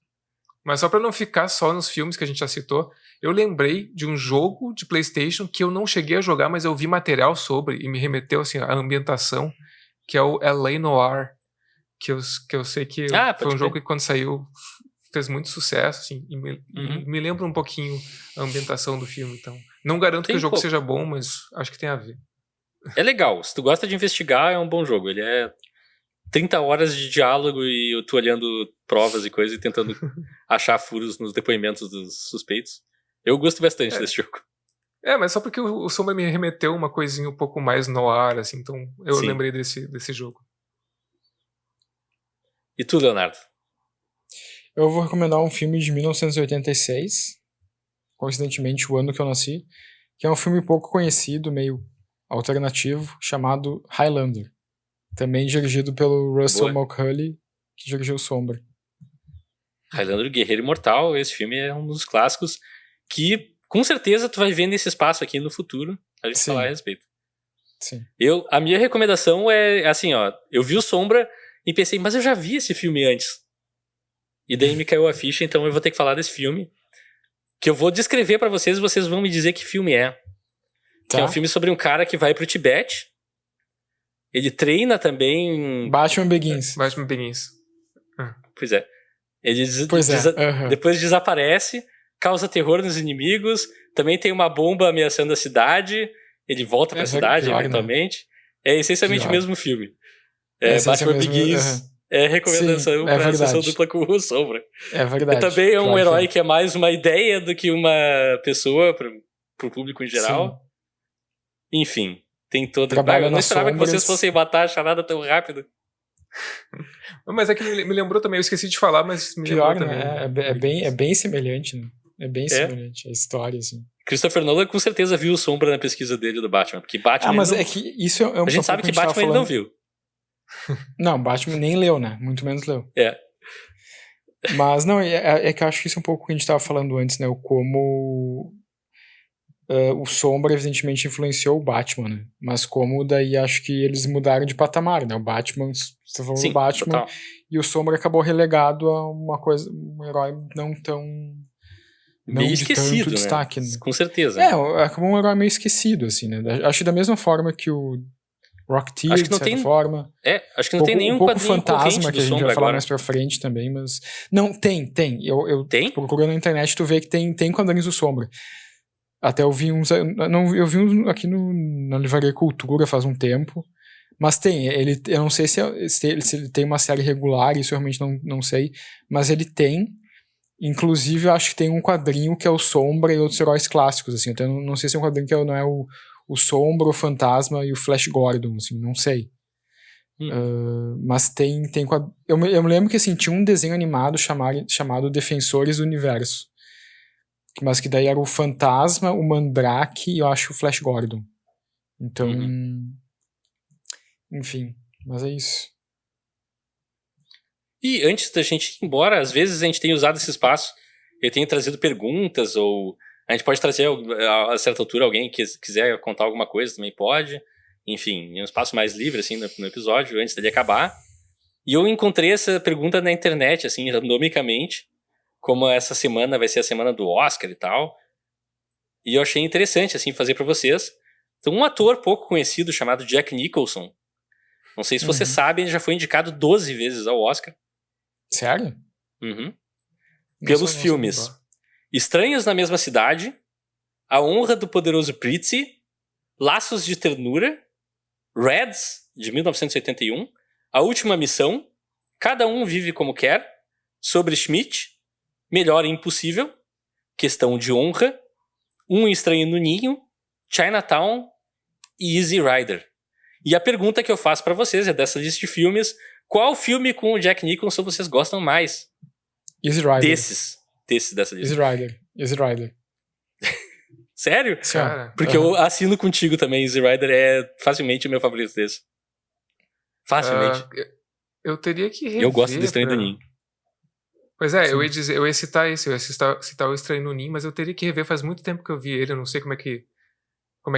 Mas só pra não ficar só nos filmes que a gente já citou, eu lembrei de um jogo de PlayStation que eu não cheguei a jogar, mas eu vi material sobre e me remeteu assim, à ambientação, que é o L.A. Noire, que eu sei que foi um jogo que quando saiu fez muito sucesso, assim, e me lembra um pouquinho a ambientação do filme, então. Não garanto que o jogo seja bom, mas acho que tem a ver. É legal, se tu gosta de investigar, é um bom jogo. Ele é 30 horas de diálogo e eu tô olhando provas e coisas e tentando achar furos nos depoimentos dos suspeitos. Eu gosto bastante desse jogo. Mas só porque o Sombra me remeteu uma coisinha um pouco mais no ar, assim, então eu lembrei desse jogo. E tu, Leonardo? Eu vou recomendar um filme de 1986, coincidentemente o ano que eu nasci, que é um filme pouco conhecido, meio alternativo, chamado Highlander. Também dirigido pelo Russell Mulcahy, que dirigiu Sombra. Highlander, Guerreiro Imortal, esse filme é um dos clássicos que, com certeza, tu vai ver nesse espaço aqui no futuro, a gente falar a respeito. Sim. A minha recomendação é assim, eu vi o Sombra e pensei, mas eu já vi esse filme antes. E daí me caiu a ficha, então eu vou ter que falar desse filme, que eu vou descrever pra vocês e vocês vão me dizer que filme é. Que é um filme sobre um cara que vai pro Tibete. Ele treina também... Batman Begins. Pois é. Ele depois desaparece, causa terror nos inimigos, também tem uma bomba ameaçando a cidade, ele volta pra cidade eventualmente. Né? É essencialmente o mesmo filme. Batman Begins é recomendação pra sessão dupla com o Sombra. É verdade. E também é um herói que é mais uma ideia do que uma pessoa pro público em geral. Sim. Enfim, tem toda... Eu não esperava que vocês fossem matar a charada tão rápido. Mas é que me lembrou também, eu esqueci de falar, mas me lembrou também. É bem semelhante, né? É bem semelhante a história, assim. Christopher Nolan com certeza viu o Sombra na pesquisa dele do Batman, porque Batman... mas é que isso é um... A gente sabe que Batman ele não viu. Não, Batman nem leu, né? Muito menos leu. Mas não, é que eu acho que isso é um pouco o que a gente estava falando antes, né? Como o Sombra evidentemente influenciou o Batman, né? Mas como daí acho que eles mudaram de patamar, né? O Batman, você falou do Batman, e o Sombra acabou relegado a uma coisa, um herói não tão... meio esquecido, tanto destaque, né? Com certeza. Acabou um herói meio esquecido, assim, né? Acho que da mesma forma que o Rocketeer, de certa forma. Acho que não tem nenhum quadrinho fantasma que a gente vai falar agora. mais pra frente também, mas... Não, tem. Eu tem? Procurando na internet, tu vê que tem quadrinhos do Sombra. Até eu vi uns... Eu vi uns aqui na Livraria Cultura faz um tempo, mas tem. Eu não sei se ele tem uma série regular, isso eu realmente não sei, mas ele tem. Inclusive, eu acho que tem um quadrinho que é o Sombra e outros heróis clássicos, assim. Então, não sei se é um quadrinho que não é o Sombra, o Fantasma e o Flash Gordon, assim, não sei. Mas tem eu me lembro que assim, tinha um desenho animado chamado Defensores do Universo. Mas que daí era o Fantasma, o Mandrake e eu acho o Flash Gordon. Então, enfim, mas é isso. E antes da gente ir embora, às vezes a gente tem usado esse espaço, eu tenho trazido perguntas, ou a gente pode trazer a certa altura alguém que quiser contar alguma coisa também pode. Enfim, é um espaço mais livre assim no episódio, antes dele acabar. E eu encontrei essa pergunta na internet, assim, randomicamente, como essa semana vai ser a semana do Oscar e tal. E eu achei interessante, assim, fazer pra vocês. Então, um ator pouco conhecido chamado Jack Nicholson, não sei se você sabe, ele já foi indicado 12 vezes ao Oscar. Sério? Pelos filmes Estranhos na Mesma Cidade, A Honra do Poderoso Pritzi, Laços de Ternura, Reds, de 1981, A Última Missão, Cada Um Vive Como Quer, Sobre Schmidt, Melhor e Impossível, Questão de Honra, Um Estranho no Ninho, Chinatown e Easy Rider. E a pergunta que eu faço pra vocês é dessa lista de filmes, qual filme com o Jack Nicholson vocês gostam mais? Easy Rider. Desses dessa lista. Easy Rider. Sério? Cara, porque eu assino contigo também, Easy Rider é facilmente o meu favorito desse. Facilmente. Eu teria que rever. Eu gosto do Estranho do Ninho. Pois é, eu ia citar esse, eu ia citar o Estranho no Ninho, mas eu teria que rever, faz muito tempo que eu vi ele, eu não sei como é que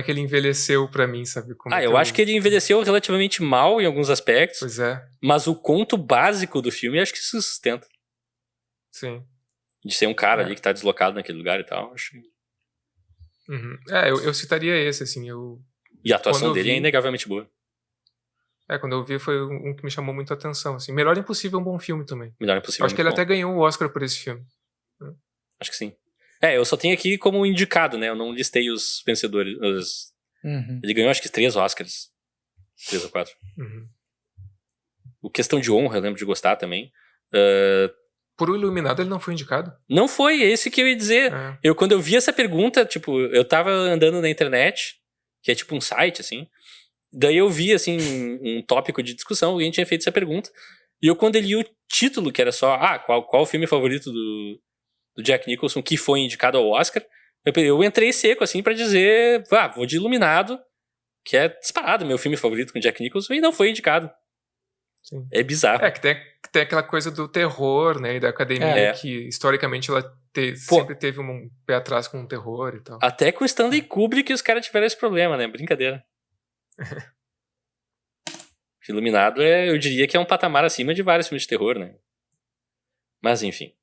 ele envelheceu pra mim, sabe? Eu acho que ele envelheceu relativamente mal em alguns aspectos. Pois é. Mas o conto básico do filme acho que se sustenta. Sim. De ser um cara ali que tá deslocado naquele lugar e tal. Acho. Eu citaria esse, assim. E a atuação dele é inegavelmente boa. Quando eu vi foi um que me chamou muito a atenção, assim. Melhor Impossível é um bom filme também. Melhor Impossível. Acho que ele até ganhou o Oscar por esse filme. Acho que sim. Eu só tenho aqui como indicado, né? Eu não listei os vencedores. Ele ganhou acho que 3 Oscars. 3 ou 4. O Questão de Honra, eu lembro de gostar também. Por O Iluminado ele não foi indicado? Não foi, é esse que eu ia dizer. Quando eu vi essa pergunta, tipo, eu tava andando na internet, que é tipo um site, assim. Daí eu vi, assim, um tópico de discussão, alguém tinha feito essa pergunta. E eu, quando eu li o título, que era só, qual o filme favorito do Jack Nicholson que foi indicado ao Oscar, eu entrei seco, assim, pra dizer, vou de Iluminado, que é disparado meu filme favorito com Jack Nicholson, e não foi indicado. Sim. É bizarro. Que tem aquela coisa do terror, né, e da academia, que historicamente ela sempre teve um pé atrás com o terror e tal. Até com Stanley Kubrick os caras tiveram esse problema, né, brincadeira. Iluminado eu diria que é um patamar acima de vários filmes de terror, né. Mas enfim.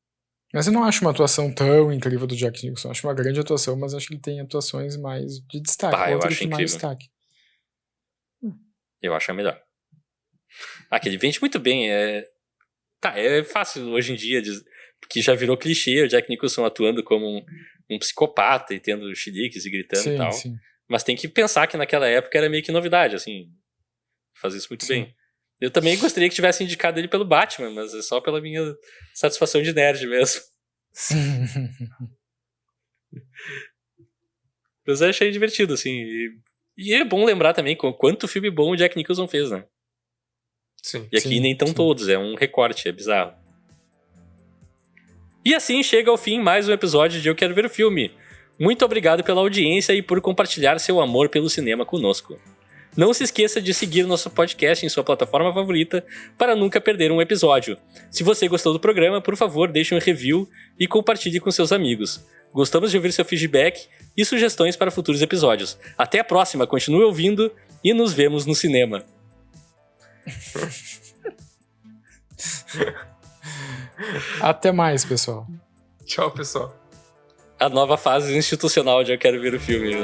Mas eu não acho uma atuação tão incrível do Jack Nicholson. Acho uma grande atuação, mas acho que ele tem atuações mais de destaque. Eu acho incrível. Mais destaque. Eu acho a melhor. Que ele vende muito bem. É fácil hoje em dia, porque já virou clichê o Jack Nicholson atuando como um psicopata e tendo chiliques e gritando e tal. Sim. Mas tem que pensar que naquela época era meio que novidade, assim. Fazer isso muito bem. Eu também gostaria que tivesse indicado ele pelo Batman, mas é só pela minha satisfação de nerd mesmo. Mas eu achei divertido, assim. E é bom lembrar também quanto filme bom o Jack Nicholson fez, né? Sim. E aqui nem tão todos, é um recorte, é bizarro. E assim chega ao fim mais um episódio de Eu Quero Ver o Filme. Muito obrigado pela audiência e por compartilhar seu amor pelo cinema conosco. Não se esqueça de seguir nosso podcast em sua plataforma favorita para nunca perder um episódio. Se você gostou do programa, por favor, deixe um review e compartilhe com seus amigos. Gostamos de ouvir seu feedback e sugestões para futuros episódios. Até a próxima, continue ouvindo e nos vemos no cinema. Até mais, pessoal. Tchau, pessoal. A nova fase institucional de Eu Quero Ver o Filme.